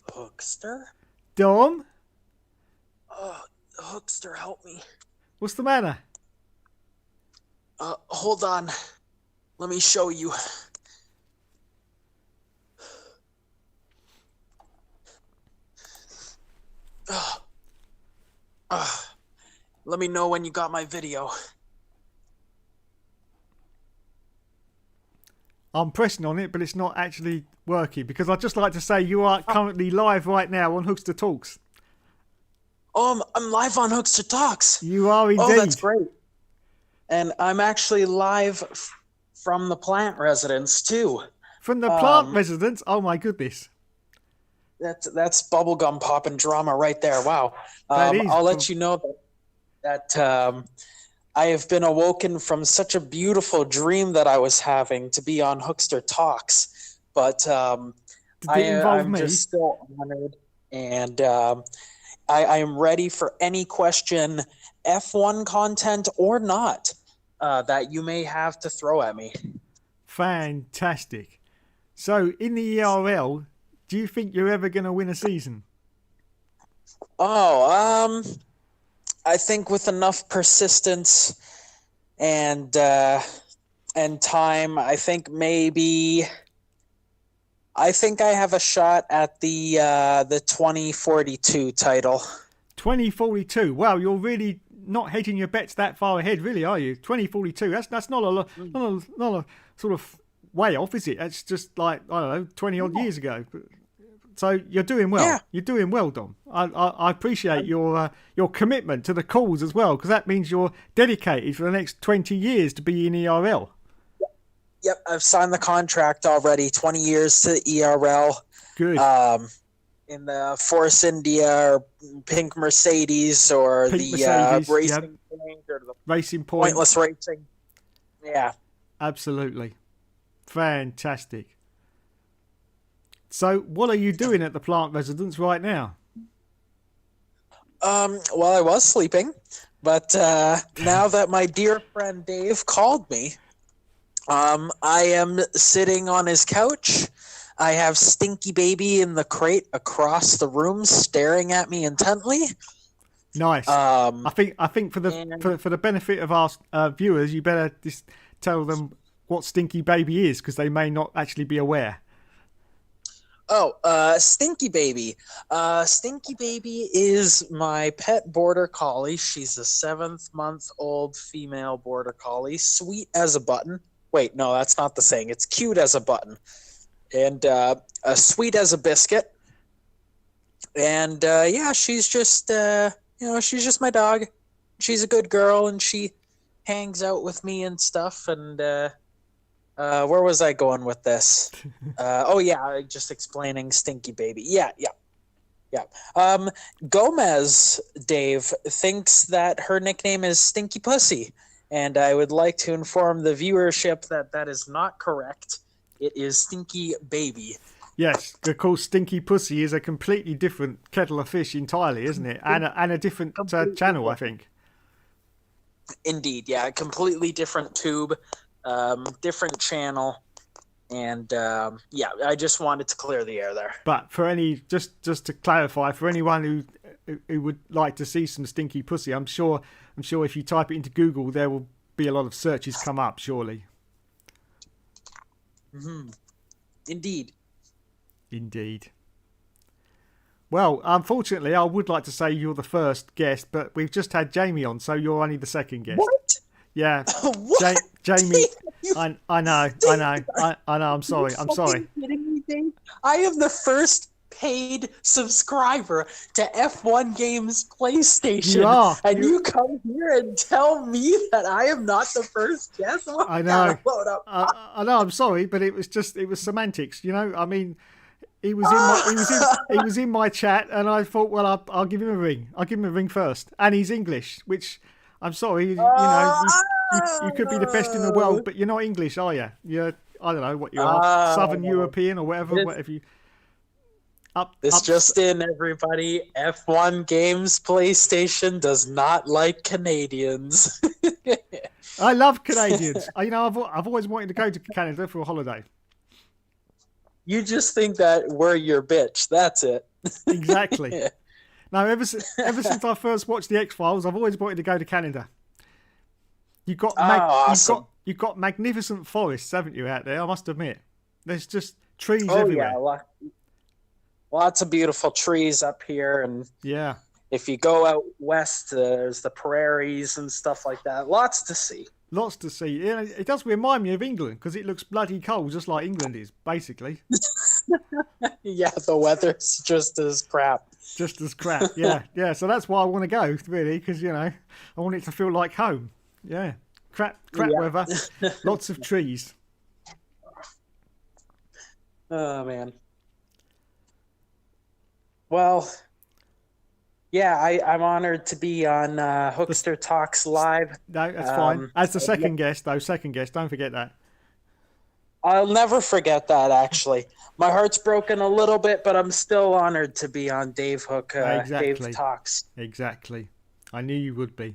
Hookster? Dom? Oh, Hookster, help me. What's the matter? Hold on. Let me show you. Let me know when you got my video. I'm pressing on it, but it's not actually working, because I'd just like to say you are currently live right now on Hookster Talks. Oh, I'm live on Hookster Talks. You are indeed. Oh, that's great. And I'm actually live from the plant residence, too. From the plant residence? Oh, my goodness. That's bubblegum popping drama right there. Wow. I'll let you know that I have been awoken from such a beautiful dream that I was having to be on Hookster Talks. But I'm just still honored, and I am ready for any question, F1 content or not, that you may have to throw at me. Fantastic. So, in the ERL, do you think you're ever going to win a season? Oh, I think with enough persistence and time, I think I have a shot at the 2042 title. 2042. Wow, you're really not hedging your bets that far ahead, really, are you? 2042. That's not a sort of way off, is it? That's just like, I don't know, 20 odd years ago. So you're doing well. Yeah. You're doing well, Dom. I appreciate your commitment to the cause as well, because that means you're dedicated for the next 20 years to be in ERL. Yep, I've signed the contract already. 20 years to the ERL. Good. In the Force India or Pink Mercedes or Pink the Mercedes, Racing Point or the Racing Point. Pointless Racing. Yeah. Absolutely. Fantastic. So what are you doing at the plant residence right now? Well, I was sleeping, but now that my dear friend Dave called me, I am sitting on his couch. I have Stinky Baby in the crate across the room, staring at me intently. Nice. I think for the benefit of our viewers, you better just tell them what Stinky Baby is, because they may not actually be aware. Oh, Stinky Baby. Stinky Baby is my pet border collie. She's a 7-month-old female border collie, sweet as a button. Wait, no, that's not the saying. It's cute as a button. And sweet as a biscuit. And yeah, she's just she's just my dog. She's a good girl, and she hangs out with me and stuff. And where was I going with this? Oh yeah, just explaining Stinky Baby. Yeah. Gomez Dave thinks that her nickname is Stinky Pussy, and I would like to inform the viewership that that is not correct. It is Stinky Baby. Yes, of course, Stinky Pussy is a completely different kettle of fish entirely, isn't it? And a different channel, I think. Indeed, yeah, a completely different tube, different channel, and yeah, I just wanted to clear the air there. But for any, just to clarify, for anyone who would like to see some Stinky Pussy, I'm sure if you type it into Google, there will be a lot of searches come up, surely. Mm-hmm. Indeed. Well, unfortunately, I would like to say you're the first guest, but we've just had Jamie on, so you're only the second guest. What? Yeah. What? Jamie, I know. I'm sorry. Kidding me, Dave? I am the first paid subscriber to F1 Games PlayStation. You are. And you come here and tell me that I am not the first guest? I know. I know. I'm sorry, but it was semantics. You know, I mean, he was in my chat, and I thought, well, I'll give him a ring. I'll give him a ring first, and he's English, which I'm sorry. You could be the best in the world, but you're not English, are you? You're, I don't know what you are, Southern European or whatever you. Just in, everybody. F1 Games PlayStation does not like Canadians. I love Canadians. I've always wanted to go to Canada for a holiday. You just think that we're your bitch. That's it. Exactly. Now, ever since I first watched the X-Files, I've always wanted to go to Canada. You've got awesome. you've got magnificent forests, haven't you, out there? I must admit, there's just trees everywhere. Yeah, lots of beautiful trees up here, and yeah, if you go out west, there's the prairies and stuff like that. Lots to see. Lots to see. Yeah, it does remind me of England because it looks bloody cold, just like England is, basically. Yeah, the weather's just as crap. Just as crap. Yeah. So that's why I want to go, really, because I want it to feel like home. Yeah, crap weather, lots of trees. Oh man. Well, yeah, I'm honored to be on Hookster Talks Live. No, that's fine. As the second guest, don't forget that. I'll never forget that, actually. My heart's broken a little bit, but I'm still honored to be on Dave Hook, exactly. Dave Talks. Exactly. I knew you would be.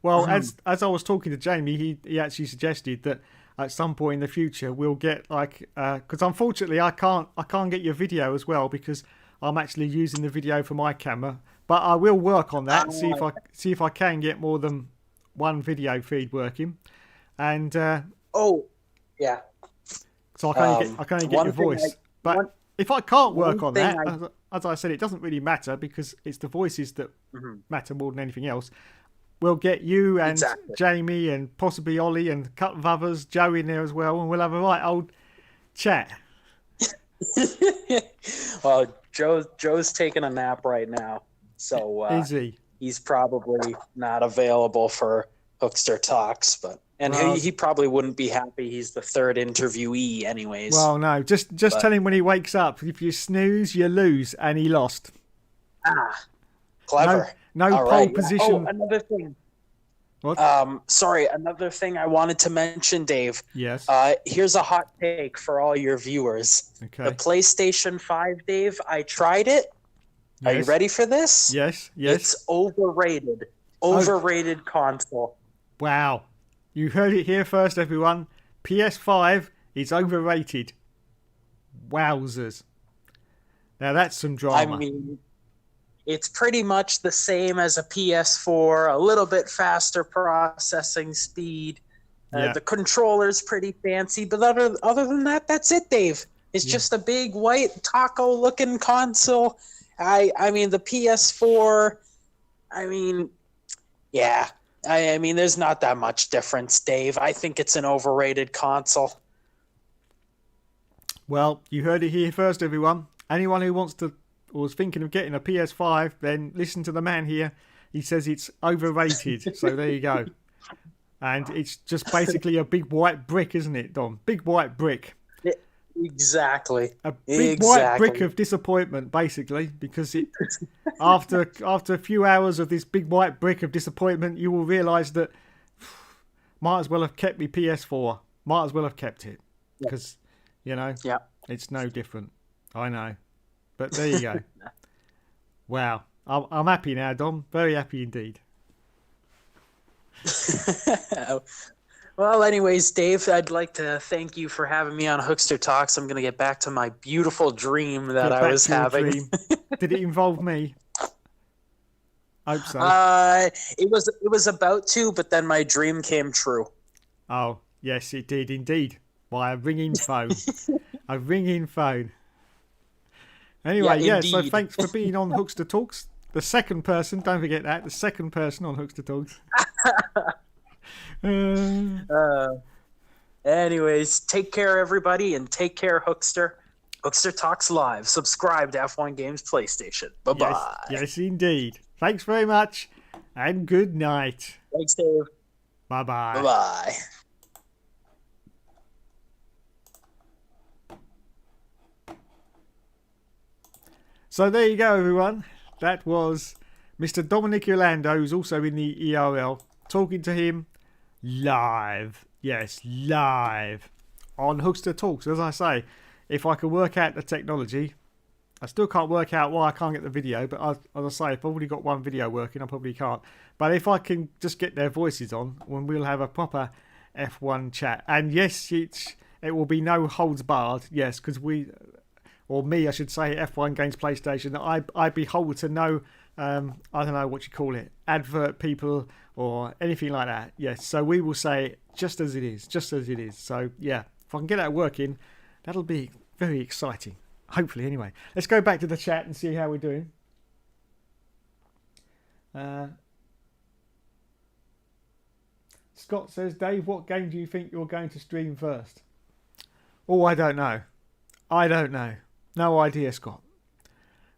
Well, as I was talking to Jamie, he actually suggested that at some point in the future we'll get like because unfortunately I can't get your video as well because I'm actually using the video for my camera, but I will work on that. See if I can get more than one video feed working, and oh yeah. So I can only get your voice, but if I can't work on that, as I said, it doesn't really matter because it's the voices that matter more than anything else. We'll get you and Jamie and possibly Ollie and a couple of others, Joe in there as well, and we'll have a right old chat. Well, Joe's taking a nap right now, so is he? He's probably not available for Hookster Talks, and he probably wouldn't be happy. He's the third interviewee, anyways. Well, no, just tell him when he wakes up. If you snooze, you lose, and he lost. Clever. No pole position. Oh, another thing. What? Sorry, another thing I wanted to mention, Dave. Yes. Here's a hot take for all your viewers. Okay. The PlayStation 5, Dave, I tried it. Yes. Are you ready for this? Yes. It's overrated. Overrated console. Wow. You heard it here first, everyone. PS5 is overrated. Wowzers. Now that's some drama. I mean, it's pretty much the same as a PS4, a little bit faster processing speed. The controller's pretty fancy, but other than that, that's it, Dave. It's just a big white taco-looking console. I mean, the PS4, I mean, yeah. I mean, there's not that much difference, Dave. I think it's an overrated console. Well, you heard it here first, everyone. Anyone who wants to or is thinking of getting a PS5, then listen to the man here. He says it's overrated. So there you go. And it's just basically a big white brick, isn't it, Dom? Big white brick. Exactly. A big white brick of disappointment, basically, because it after a few hours of this big white brick of disappointment, you will realise that might as well have kept me PS4. Might as well have kept it because it's no different. I know, but there you go. Wow, I'm happy now, Dom. Very happy indeed. Well, anyways, Dave, I'd like to thank you for having me on Hookster Talks. I'm going to get back to my beautiful dream that I was having. Did it involve me? I hope so. It was about to, but then my dream came true. Oh, yes, it did indeed. By a ringing phone. A ringing phone. Anyway, so thanks for being on Hookster Talks. The second person, don't forget that, the second person on Hookster Talks. Anyways, take care, everybody, and take care, Hookster. Hookster Talks Live. Subscribe to F1 Games PlayStation. Bye-bye. Yes, indeed. Thanks very much, and good night. Thanks, Dave. Bye-bye. Bye-bye. So there you go, everyone. That was Mr. Dominic Orlando, who's also in the ERL, talking to him live. Yes, live on Hookster Talks. As I say, if I can work out the technology, I still can't work out why I can't get the video, but as I say, if I've already got one video working, I probably can't. But if I can just get their voices on, when we'll have a proper F1 chat. And yes, it will be no holds barred. Yes, because I should say, F1 Games PlayStation, I behold to no, I don't know what you call it, advert people or anything like that. Yes, so we will say it just as it is, So yeah, if I can get that working, that'll be very exciting. Hopefully, anyway. Let's go back to the chat and see how we're doing. Scott says, Dave, what game do you think you're going to stream first? Oh, I don't know. No idea, Scott.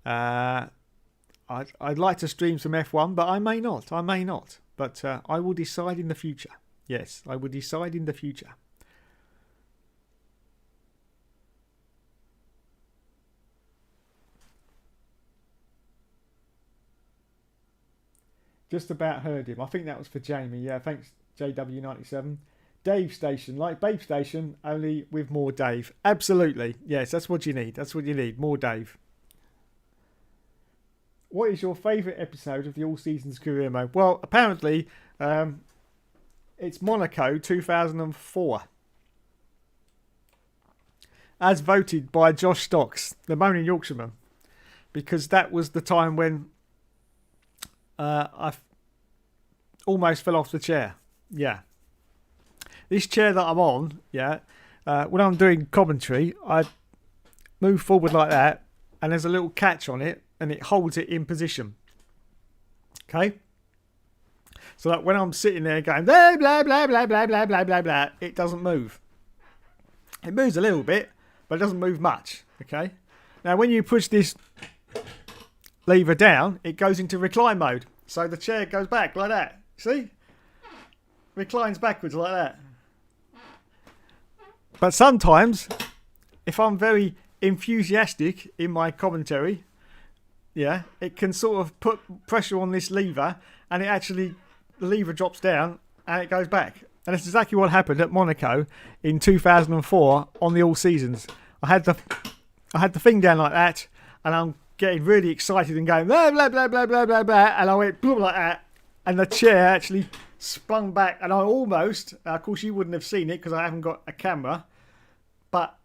I'd like to stream some F1, but I may not. But I will decide in the future. Yes, I will decide in the future. Just about heard him. I think that was for Jamie. Yeah, thanks, JW97. Dave Station, like Babe Station, only with more Dave. Absolutely. Yes, that's what you need. More Dave. What is your favourite episode of the All Seasons Career Mode? Well, apparently, it's Monaco 2004. as voted by Josh Stocks, the Moaning Yorkshireman, because that was the time when I almost fell off the chair. Yeah. This chair that I'm on, yeah, when I'm doing commentary, I move forward like that, and there's a little catch on it, and it holds it in position. Okay? So that when I'm sitting there going, blah, blah, blah, blah, blah, blah, blah, blah, blah, it doesn't move. It moves a little bit, but it doesn't move much. Okay? Now, when you push this lever down, it goes into recline mode. So the chair goes back like that. See? Reclines backwards like that. But sometimes, if I'm very enthusiastic in my commentary, yeah, it can sort of put pressure on this lever, and it actually, the lever drops down and it goes back. And that's exactly what happened at Monaco in 2004 on the All Seasons. I had the thing down like that, and I'm getting really excited and going blah blah blah blah blah blah blah, and I went boom like that, and the chair actually spun back, and I almost, of course you wouldn't have seen it because I haven't got a camera, but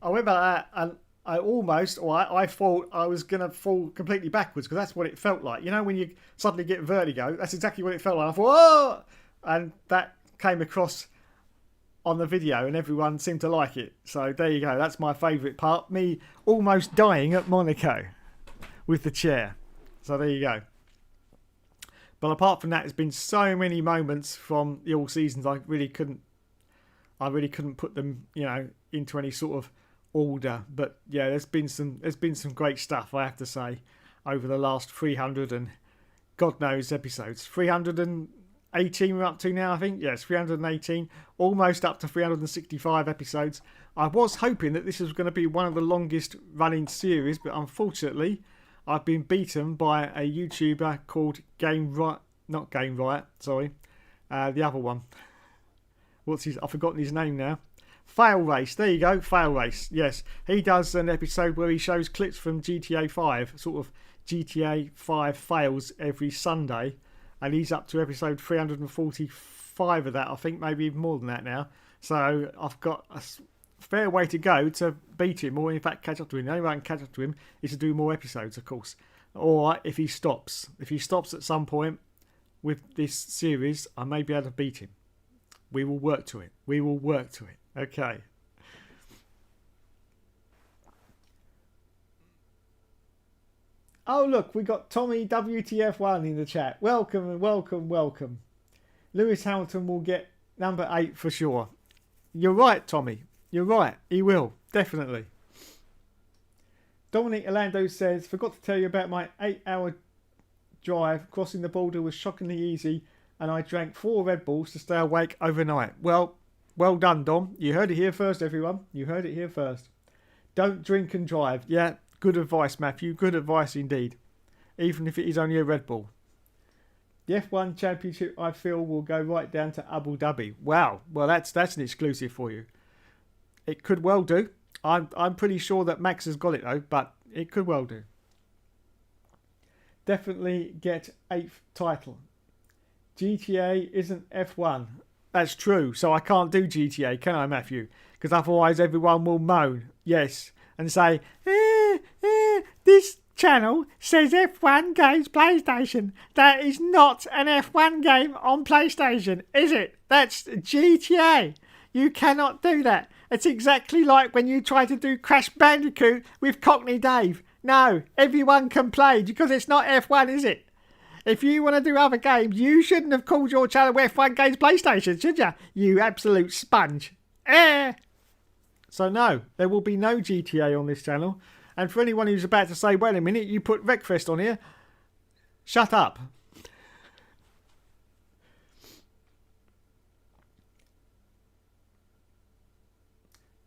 I went like that, and I almost, or I thought I was going to fall completely backwards, because that's what it felt like. You know, when you suddenly get vertigo, that's exactly what it felt like. I thought, oh! And that came across on the video, and everyone seemed to like it. So there you go. That's my favourite part. Me almost dying at Monaco with the chair. So there you go. But apart from that, there's been so many moments from the All Seasons, I really couldn't put them, you know, into any sort of order. But yeah, there's been some great stuff, I have to say, over the last 300 and God knows episodes. 318 we're up to now, I think. Yes, 318, almost up to 365 episodes. I was hoping that this was going to be one of the longest running series, but unfortunately I've been beaten by a YouTuber called not Game Riot, sorry, the other one. I've forgotten his name now. Fail Race, there you go, Fail Race. Yes, he does an episode where he shows clips from GTA 5, sort of GTA 5 fails every Sunday, and he's up to episode 345 of that, I think, maybe even more than that now. So I've got a fair way to go to beat him, or in fact catch up to him. The only way I can catch up to him is to do more episodes, of course. Or if he stops. If he stops at some point with this series, I may be able to beat him. We will work to it. We will work to it. Okay. Oh, look, we got Tommy WTF1 in the chat. Welcome, welcome, welcome. Lewis Hamilton will get number 8 for sure. You're right, Tommy. You're right. He will. Definitely. Dominic Orlando says, forgot to tell you about my 8-hour drive. Crossing the border was shockingly easy, and I drank 4 Red Bulls to stay awake overnight. Well done, Dom. You heard it here first, everyone. You heard it here first. Don't drink and drive. Yeah, good advice, Matthew. Good advice indeed. Even if it is only a Red Bull. The F1 Championship, I feel, will go right down to Abu Dhabi. Wow. Well, that's an exclusive for you. It could well do. I'm pretty sure that Max has got it, though, but it could well do. Definitely get 8th title. GTA isn't F1. That's true. So I can't do GTA, can I, Matthew? Because otherwise everyone will moan. Yes. And say, this channel says F1 games PlayStation. That is not an F1 game on PlayStation, is it? That's GTA. You cannot do that. It's exactly like when you try to do Crash Bandicoot with Cockney Dave. No, everyone can play because it's not F1, is it? If you want to do other games, you shouldn't have called your channel F1 Games PlayStation, should you? You absolute sponge. So no, there will be no GTA on this channel. And for anyone who's about to say, wait a minute, you put Wreckfest on here, shut up.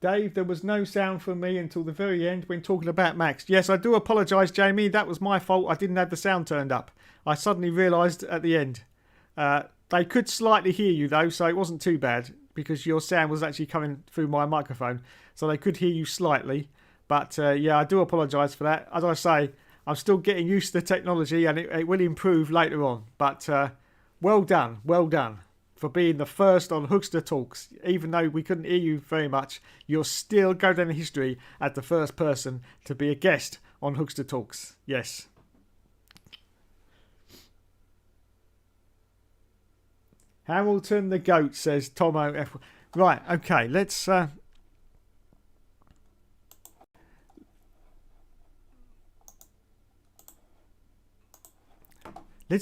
Dave, there was no sound from me until the very end when talking about Max. Yes, I do apologise, Jamie. That was my fault. I didn't have the sound turned up. I suddenly realised at the end. They could slightly hear you, though, so it wasn't too bad because your sound was actually coming through my microphone. So they could hear you slightly. But, yeah, I do apologise for that. As I say, I'm still getting used to the technology and it will improve later on. But well done. Well done. for being the first on Hookster Talks. Even though we couldn't hear you very much, you'll still go down in history as the first person to be a guest on Hookster Talks. Yes. Hamilton the Goat, says Tomo F. Right, okay, let's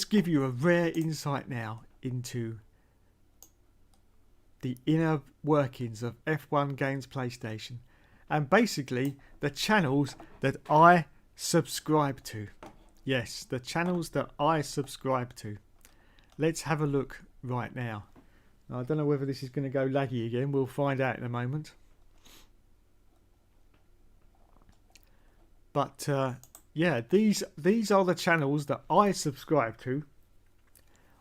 give you a rare insight now into the inner workings of F1 Games PlayStation, and basically the channels that I subscribe to. Yes, the channels that I subscribe to. Let's have a look right now. I don't know whether this is going to go laggy again. We'll find out in a moment. But yeah, these are the channels that I subscribe to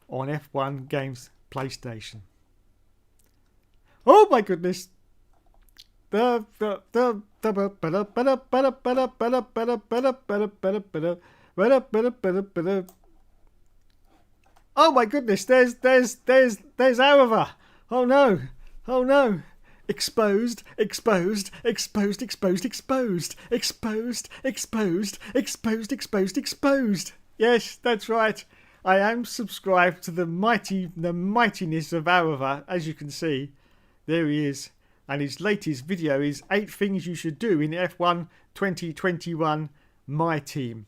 on F1 Games PlayStation. Oh my goodness! Oh my goodness! There's Arava. Oh no! Oh no! Exposed, exposed, exposed, exposed, exposed, exposed, exposed, exposed, exposed, exposed. Yes, that's right. I am subscribed to the mightiness of Arava, as you can see. There he is. And his latest video is 8 things you should do in F1 2021 My Team.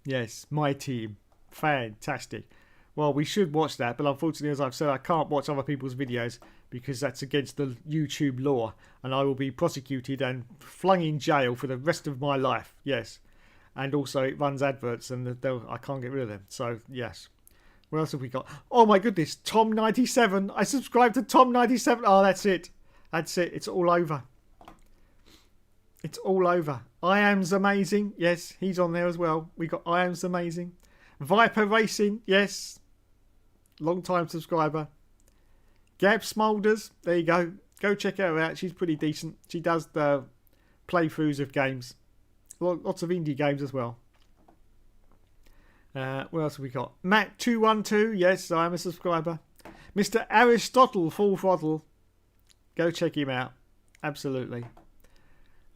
Yes, My Team. Fantastic. Well, we should watch that, but unfortunately, as I've said, I can't watch other people's videos because that's against the YouTube law, and I will be prosecuted and flung in jail for the rest of my life. Yes. And also it runs adverts and I can't get rid of them. So, yes. What else have we got? Oh my goodness, Tom97. I subscribe to Tom97. Oh, that's it. That's it. It's all over. It's all over. I Am's Amazing. Yes, he's on there as well. We got I Am's Amazing. Viper Racing. Yes. Long time subscriber. Gab Smulders. There you go. Go check her out. She's pretty decent. She does the playthroughs of games. Lots of indie games as well. What else have we got? Matt212. Yes, I'm a subscriber. Mr. Aristotle Full Throttle. Go check him out. Absolutely.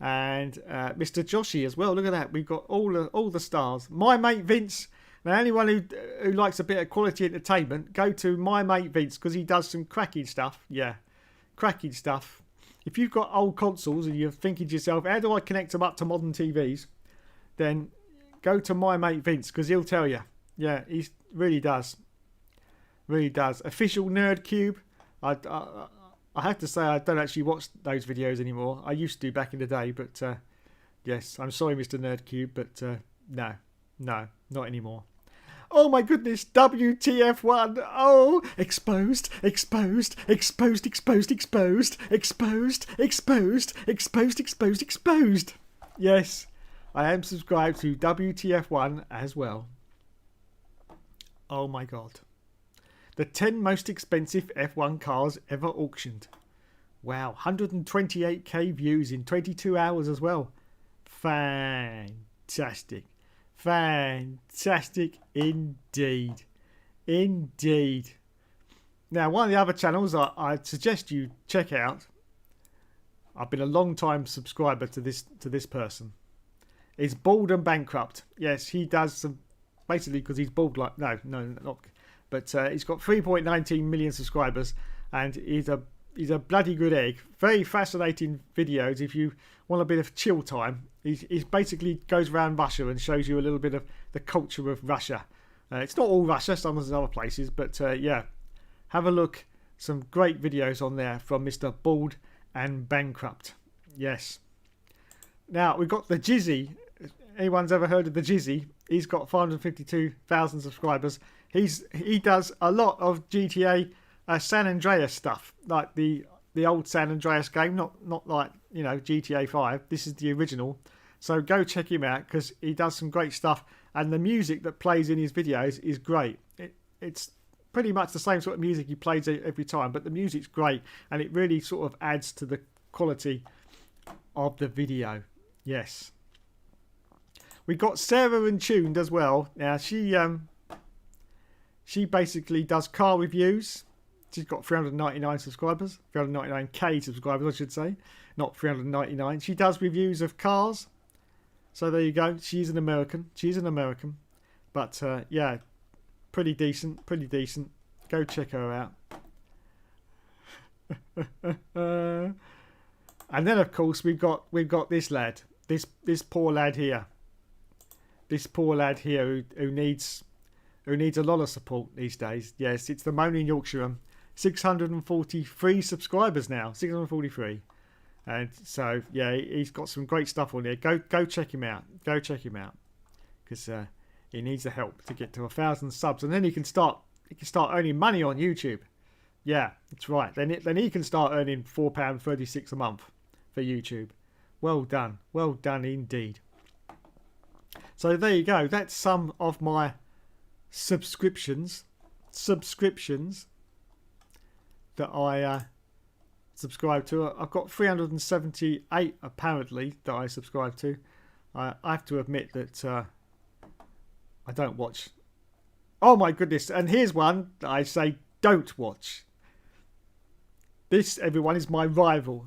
And Mr. Joshi as well. Look at that. We've got all the stars. My mate Vince. Now, anyone who likes a bit of quality entertainment, go to my mate Vince because he does some cracking stuff. Yeah, cracking stuff. If you've got old consoles and you're thinking to yourself, how do I connect them up to modern TVs? Then go to my mate Vince because he'll tell you. Yeah, he really does. Really does. Official Nerd Cube. I have to say I don't actually watch those videos anymore. I used to back in the day, but yes, I'm sorry, Mr. Nerd Cube, but no, not anymore. Oh my goodness, WTF1. Oh, exposed, exposed, exposed, exposed, exposed, exposed, exposed, exposed, exposed, exposed. Yes, I am subscribed to WTF1 as well. Oh my god. The 10 most expensive F1 cars ever auctioned. Wow, 128k views in 22 hours as well. Fantastic. Fantastic indeed. Indeed. Now, one of the other channels I'd suggest you check out, I've been a long time subscriber to this person, is Bald and Bankrupt. Yes, he does some, basically because he's bald like, no, not, but he's got 3.19 million subscribers and he's a bloody good egg. Very fascinating videos if you want a bit of chill time. He basically goes around Russia and shows you a little bit of the culture of Russia. It's not all Russia, some of the other places, but yeah, have a look. Some great videos on there from Mr. Bald and Bankrupt. Yes. Now, we've got the Jizzy. Anyone's ever heard of the Jizzy? He's got 552,000 subscribers. He does a lot of GTA San Andreas stuff, like the old San Andreas game, not like, you know, GTA 5. This is the original. So go check him out because he does some great stuff, and the music that plays in his videos is great. It's pretty much the same sort of music he plays every time, but the music's great and it really sort of adds to the quality of the video. Yes. We got Sarah Untuned as well. Now she basically does car reviews. She's got 399 subscribers, 399k subscribers, I should say, not 399. She does reviews of cars. So there you go. She's an American. But yeah, pretty decent. Go check her out. And then of course we've got this lad, this poor lad here. This poor lad here who needs a lot of support these days. Yes, it's the Moaning Yorkshirean. 643 subscribers now. 643. And so yeah, he's got some great stuff on there. Go check him out. Because he needs the help to get to 1,000 subs, and then he can start earning money on YouTube. Yeah, that's right. Then he can start earning £4.36 a month for YouTube. Well done indeed. So there you go. That's some of my subscriptions that I subscribe to. I've got 378 apparently that I subscribe to. I have to admit that I don't watch. Oh my goodness! And here's one that I say don't watch. This, everyone, is my rival,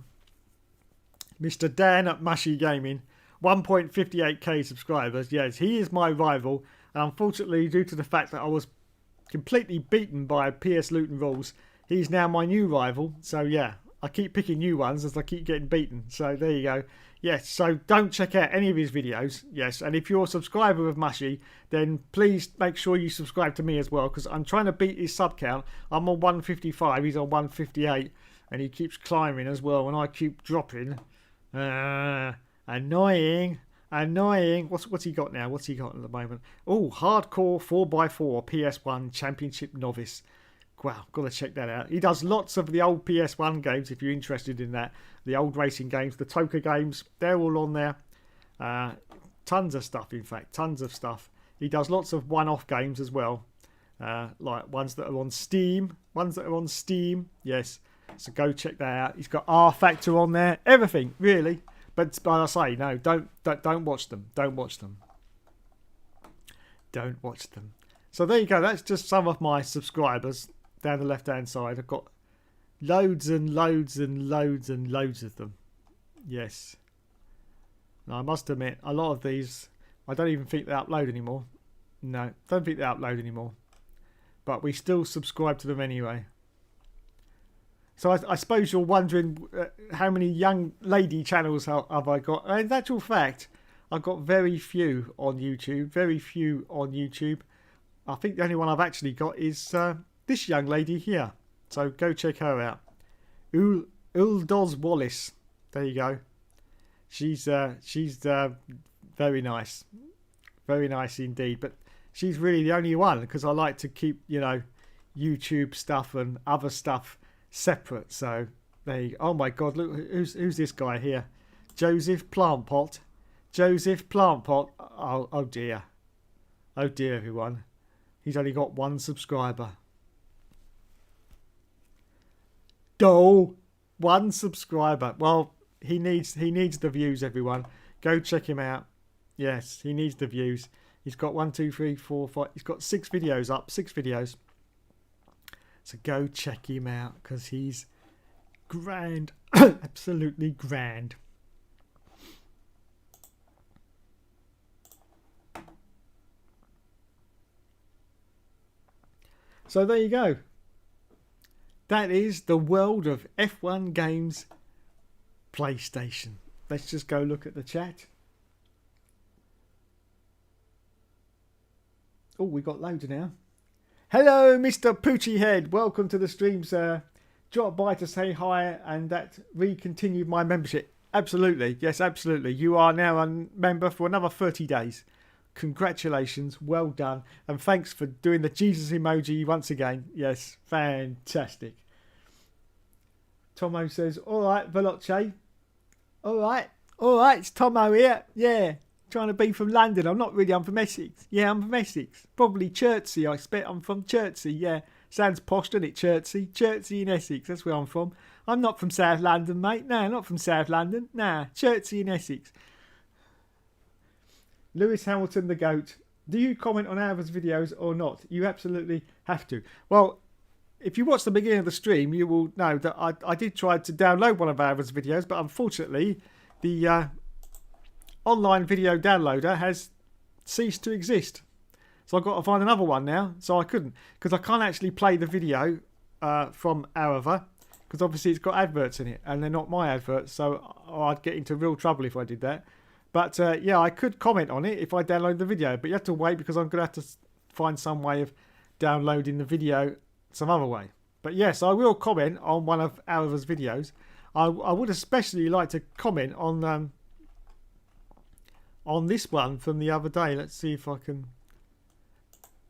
Mr. Dan at Mushy Gaming. 1.58k subscribers. Yes, he is my rival. And unfortunately, due to the fact that I was completely beaten by PS Luton rules, he's now my new rival. So yeah, I keep picking new ones as I keep getting beaten. So there you go. Yes, so don't check out any of his videos. Yes, and if you're a subscriber of Mushy, then please make sure you subscribe to me as well, because I'm trying to beat his sub count. I'm on 155, he's on 158, and he keeps climbing as well, and I keep dropping. Annoying. What's he got now? What's he got at the moment? Oh, hardcore 4x4 PS1 Championship Novice. Wow, got to check that out. He does lots of the old PS1 games if you're interested in that. The old racing games, the Toka games, they're all on there. Tons of stuff, in fact, tons of stuff. He does lots of one-off games as well, like ones that are on Steam. Yes, so go check that out. He's got R Factor on there, everything really. But I say no, don't watch them. Don't watch them. So there you go. That's just some of my subscribers down the left-hand side. I've got loads and loads and loads and loads of them. Yes. Now I must admit, a lot of these I don't even think they upload anymore. No, don't think they upload anymore. But we still subscribe to them anyway. So I suppose you're wondering how many young lady channels have I got. In actual fact, I've got very few on YouTube. I think the only one I've actually got is this young lady here. So go check her out. Uldos Wallace. There you go. She's very nice. Very nice indeed. But she's really the only one, because I like to keep, YouTube stuff and other stuff separate. So there you go. Oh my god, look who's this guy here. Joseph Plantpot. Oh dear everyone, he's only got one subscriber. One subscriber. Well, he needs the views, everyone. Go check him out. Yes, he needs the views. He's got 1 2 3 4 5, he's got 6 videos up. 6 videos. So go check him out, because he's grand. Absolutely grand. So there you go. That is the world of F1 games PlayStation. Let's just go look at the chat. Oh, we got loads now. Hello, Mr. Poochie Head. Welcome to the stream, sir. Drop by to say hi, and that re-continued my membership. Absolutely. Yes, absolutely. You are now a member for another 30 days. Congratulations. Well done. And thanks for doing the Jesus emoji once again. Yes, fantastic. Tomo says, all right, Veloce. All right, it's Tomo here. Yeah. Trying to be from London. I'm not really. I'm from Essex. Yeah, I'm from Essex. Probably Chertsey. I expect I'm from Chertsey. Yeah, sounds posh, doesn't it? Chertsey in Essex. That's where I'm from. I'm not from South London, mate. No, not from South London. Nah, Chertsey in Essex. Lewis Hamilton, the GOAT. Do you comment on Alva's videos or not? You absolutely have to. Well, if you watch the beginning of the stream, you will know that I did try to download one of Aaron's videos, but unfortunately, the online video downloader has ceased to exist. So I've got to find another one now. So I couldn't, because I can't actually play the video from Arava, because obviously it's got adverts in it, and they're not my adverts, so I'd get into real trouble if I did that. But yeah, I could comment on it if I download the video, but you have to wait because I'm going to have to find some way of downloading the video some other way. But yes, I will comment on one of Arava's videos. I would especially like to comment on this one from the other day. Let's see if I can,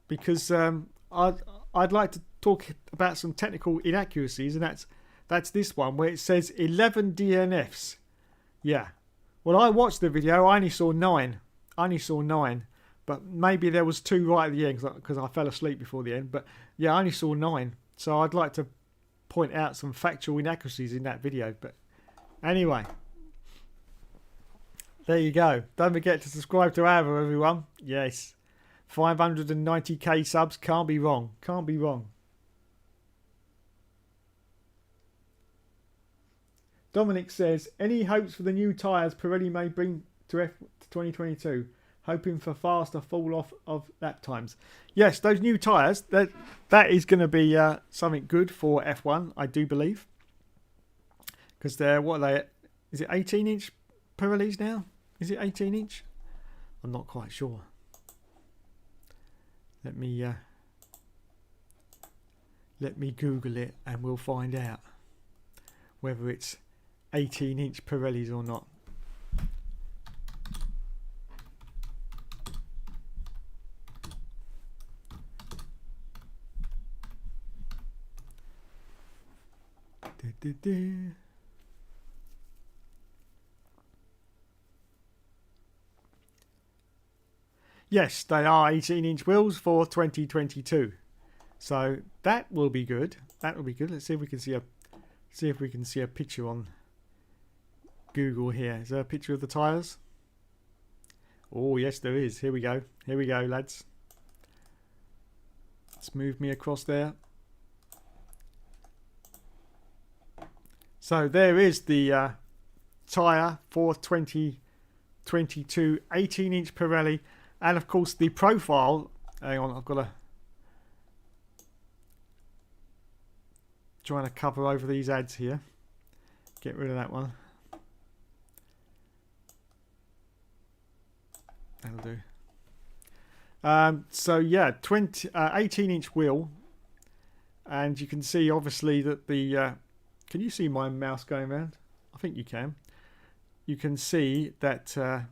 because I'd like to talk about some technical inaccuracies, and that's this one where it says 11 DNFs. Yeah. Well, I watched the video. I only saw 9. But maybe there was 2 right at the end because I fell asleep before the end. But yeah, I only saw 9. So I'd like to point out some factual inaccuracies in that video. But anyway, there you go. Don't forget to subscribe to Ava, everyone. Yes, 590k subs. Can't be wrong. Can't be wrong. Dominic says, any hopes for the new tyres Pirelli may bring to 2022? Hoping for faster fall off of lap times. Yes, those new tyres, that is going to be something good for F1, I do believe. Because they're, what are they, is it 18-inch Pirellis now? Is it 18-inch? I'm not quite sure. Let me Google it and we'll find out whether it's 18-inch Pirellis or not. Yes, they are 18-inch wheels for 2022. So that will be good. That will be good. Let's see if we can see a picture on Google here. Is there a picture of the tyres? Oh yes, there is. Here we go. Here we go, lads. Let's move me across there. So there is the tyre for 2022 18-inch Pirelli, and of course the profile. Hang on, I've got to trying to cover over these ads here. Get rid of that one. That'll do. So yeah, 18-inch wheel, and you can see obviously that the. Can you see my mouse going around? I think you can. You can see that the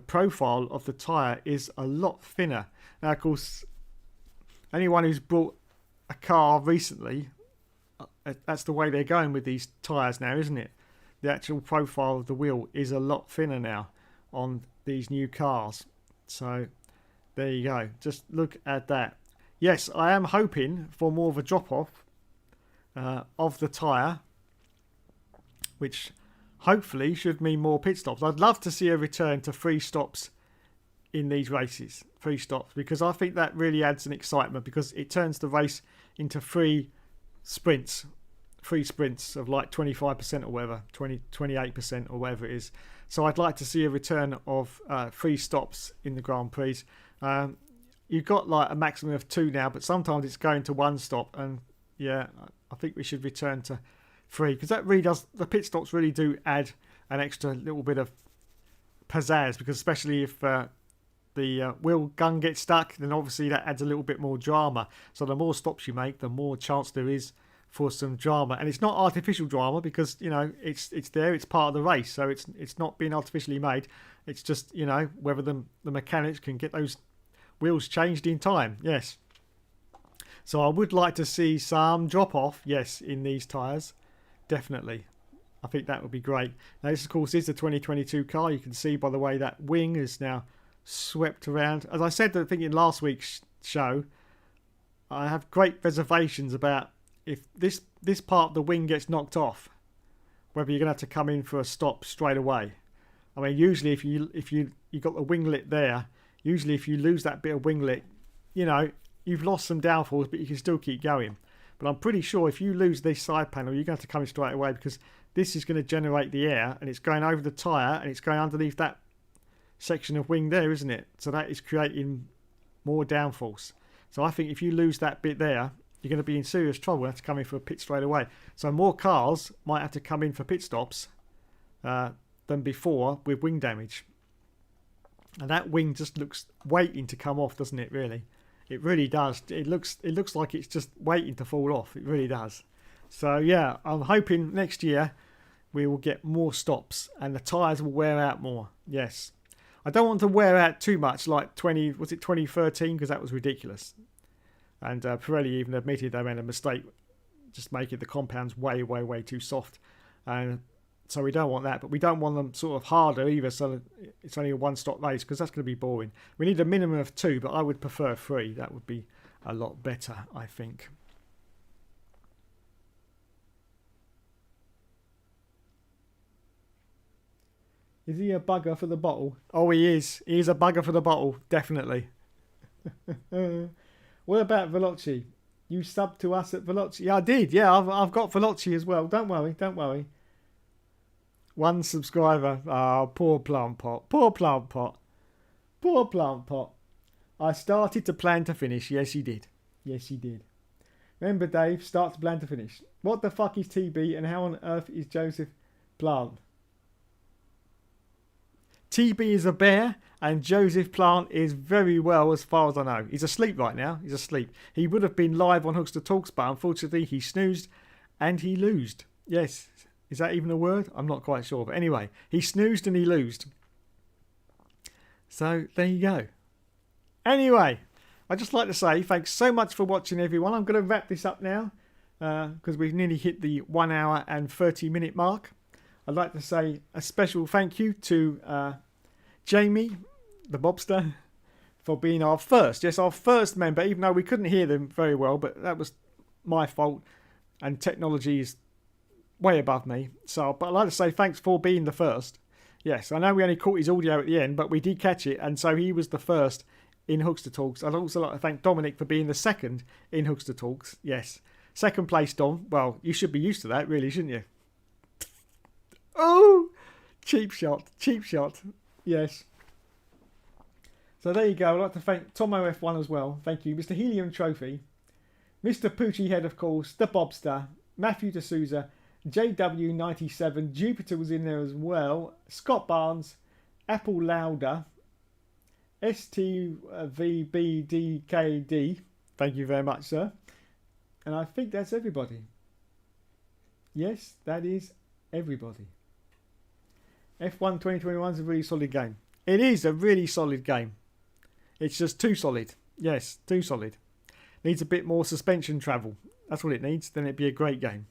profile of the tyre is a lot thinner. Now, of course, anyone who's bought a car recently, that's the way they're going with these tyres now, isn't it? The actual profile of the wheel is a lot thinner now on these new cars. So there you go. Just look at that. Yes, I am hoping for more of a drop-off of the tyre, which hopefully should mean more pit stops. I'd love to see a return to 3 stops in these races. 3 stops, because I think that really adds an excitement, because it turns the race into 3 sprints. 3 sprints of like 25% or whatever, 28% or whatever it is. So I'd like to see a return of 3 stops in the Grand Prix. You've got like a maximum of 2 now, but sometimes it's going to 1 stop, and yeah, I think we should return to 3, because that really does, the pit stops really do add an extra little bit of pizzazz, because especially if the wheel gun gets stuck, then obviously that adds a little bit more drama. So the more stops you make, the more chance there is for some drama, and it's not artificial drama, because you know it's there, it's part of the race, so it's not being artificially made. It's just, you know, whether the mechanics can get those wheels changed in time. Yes. So I would like to see some drop off, yes, in these tyres. Definitely. I think that would be great. Now this of course is the 2022 car. You can see by the way that wing is now swept around. As I said, I think in last week's show, I have great reservations about if this part of the wing gets knocked off, whether you're going to have to come in for a stop straight away. I mean, usually if you got the winglet there, usually if you lose that bit of winglet, you know, you've lost some downforce, but you can still keep going. But I'm pretty sure if you lose this side panel, you're going to have to come in straight away, because this is going to generate the air, and it's going over the tyre, and it's going underneath that section of wing there, isn't it? So that is creating more downforce. So I think if you lose that bit there, you're going to be in serious trouble and have to come in for a pit straight away. So more cars might have to come in for pit stops than before with wing damage. And that wing just looks waiting to come off, doesn't it, really? It really does. It looks like it's just waiting to fall off. It really does. So yeah, I'm hoping next year we will get more stops and the tyres will wear out more. Yes. I don't want to wear out too much like 2013, because that was ridiculous. And Pirelli even admitted they made a mistake just making the compounds way, way, way too soft. And so we don't want that, but we don't want them sort of harder either, so it's only a one-stop race, because that's going to be boring. We need a minimum of 2, but I would prefer 3. That would be a lot better, I think. Is he a bugger for the bottle? Oh, he is. He is a bugger for the bottle, definitely. What about Veloci? You subbed to us at Veloci? Yeah, I did. Yeah, I've got Veloci as well. Don't worry, don't worry. 1 subscriber. Oh, poor plant pot. Poor plant pot. Poor plant pot. I started to plan to finish. Yes, he did. Yes, he did. Remember, Dave, start to plan to finish. What the fuck is TB and how on earth is Joseph Plant? TB is a bear and Joseph Plant is very well, as far as I know. He's asleep right now. He's asleep. He would have been live on Hookster Talks, but unfortunately he snoozed and he loosed. Yes. Is that even a word? I'm not quite sure. But anyway, he snoozed and he loosed. So there you go. Anyway, I'd just like to say thanks so much for watching, everyone. I'm going to wrap this up now because we've nearly hit the 1 hour and 30-minute mark. I'd like to say a special thank you to Jamie, the Bobster, for being our first member, even though we couldn't hear them very well, but that was my fault, and technology is way above me. So, but I'd like to say thanks for being the first. Yes, I know we only caught his audio at the end, but we did catch it, and so he was the first in Hookster Talks. I'd also like to thank Dominic for being the second in Hookster Talks. Yes, second place, Dom. Well, you should be used to that, really, shouldn't you? Oh, cheap shot, cheap shot. Yes. So there you go. I'd like to thank Tomo F1 as well. Thank you. Mr. Helium Trophy, Mr. Poochie Head, of course, the Bobster, Matthew D'Souza, JW97, Jupiter was in there as well, Scott Barnes, Apple Lauder, STVBDKD. Thank you very much, sir. And I think that's everybody. Yes, that is everybody. F1 2021 is a really solid game. It is a really solid game. It's just too solid. Yes, too solid. Needs a bit more suspension travel. That's what it needs. Then it'd be a great game.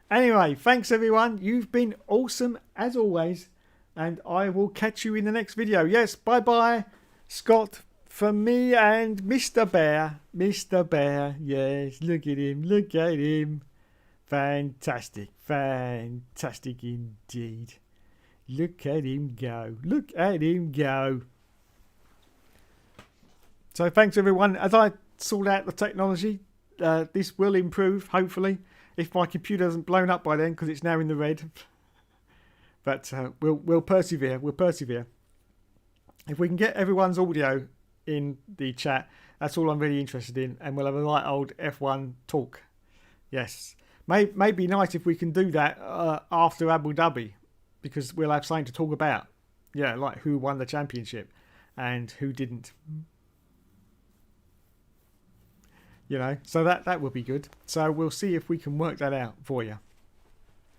Anyway, thanks everyone. You've been awesome as always. And I will catch you in the next video. Yes, bye-bye, Scott, from me and Mr. Bear. Mr. Bear, yes, look at him, look at him. Fantastic, fantastic indeed. Look at him go, look at him go. So thanks everyone. As I sort out the technology, this will improve, hopefully. If my computer hasn't blown up by then, because it's now in the red. But we'll persevere. We'll persevere. If we can get everyone's audio in the chat, that's all I'm really interested in. And we'll have a right old F1 talk. Yes. May be nice if we can do that after Abu Dhabi. Because we'll have something to talk about. Yeah, like who won the championship and who didn't. You know, so that would be good. So we'll see if we can work that out for you.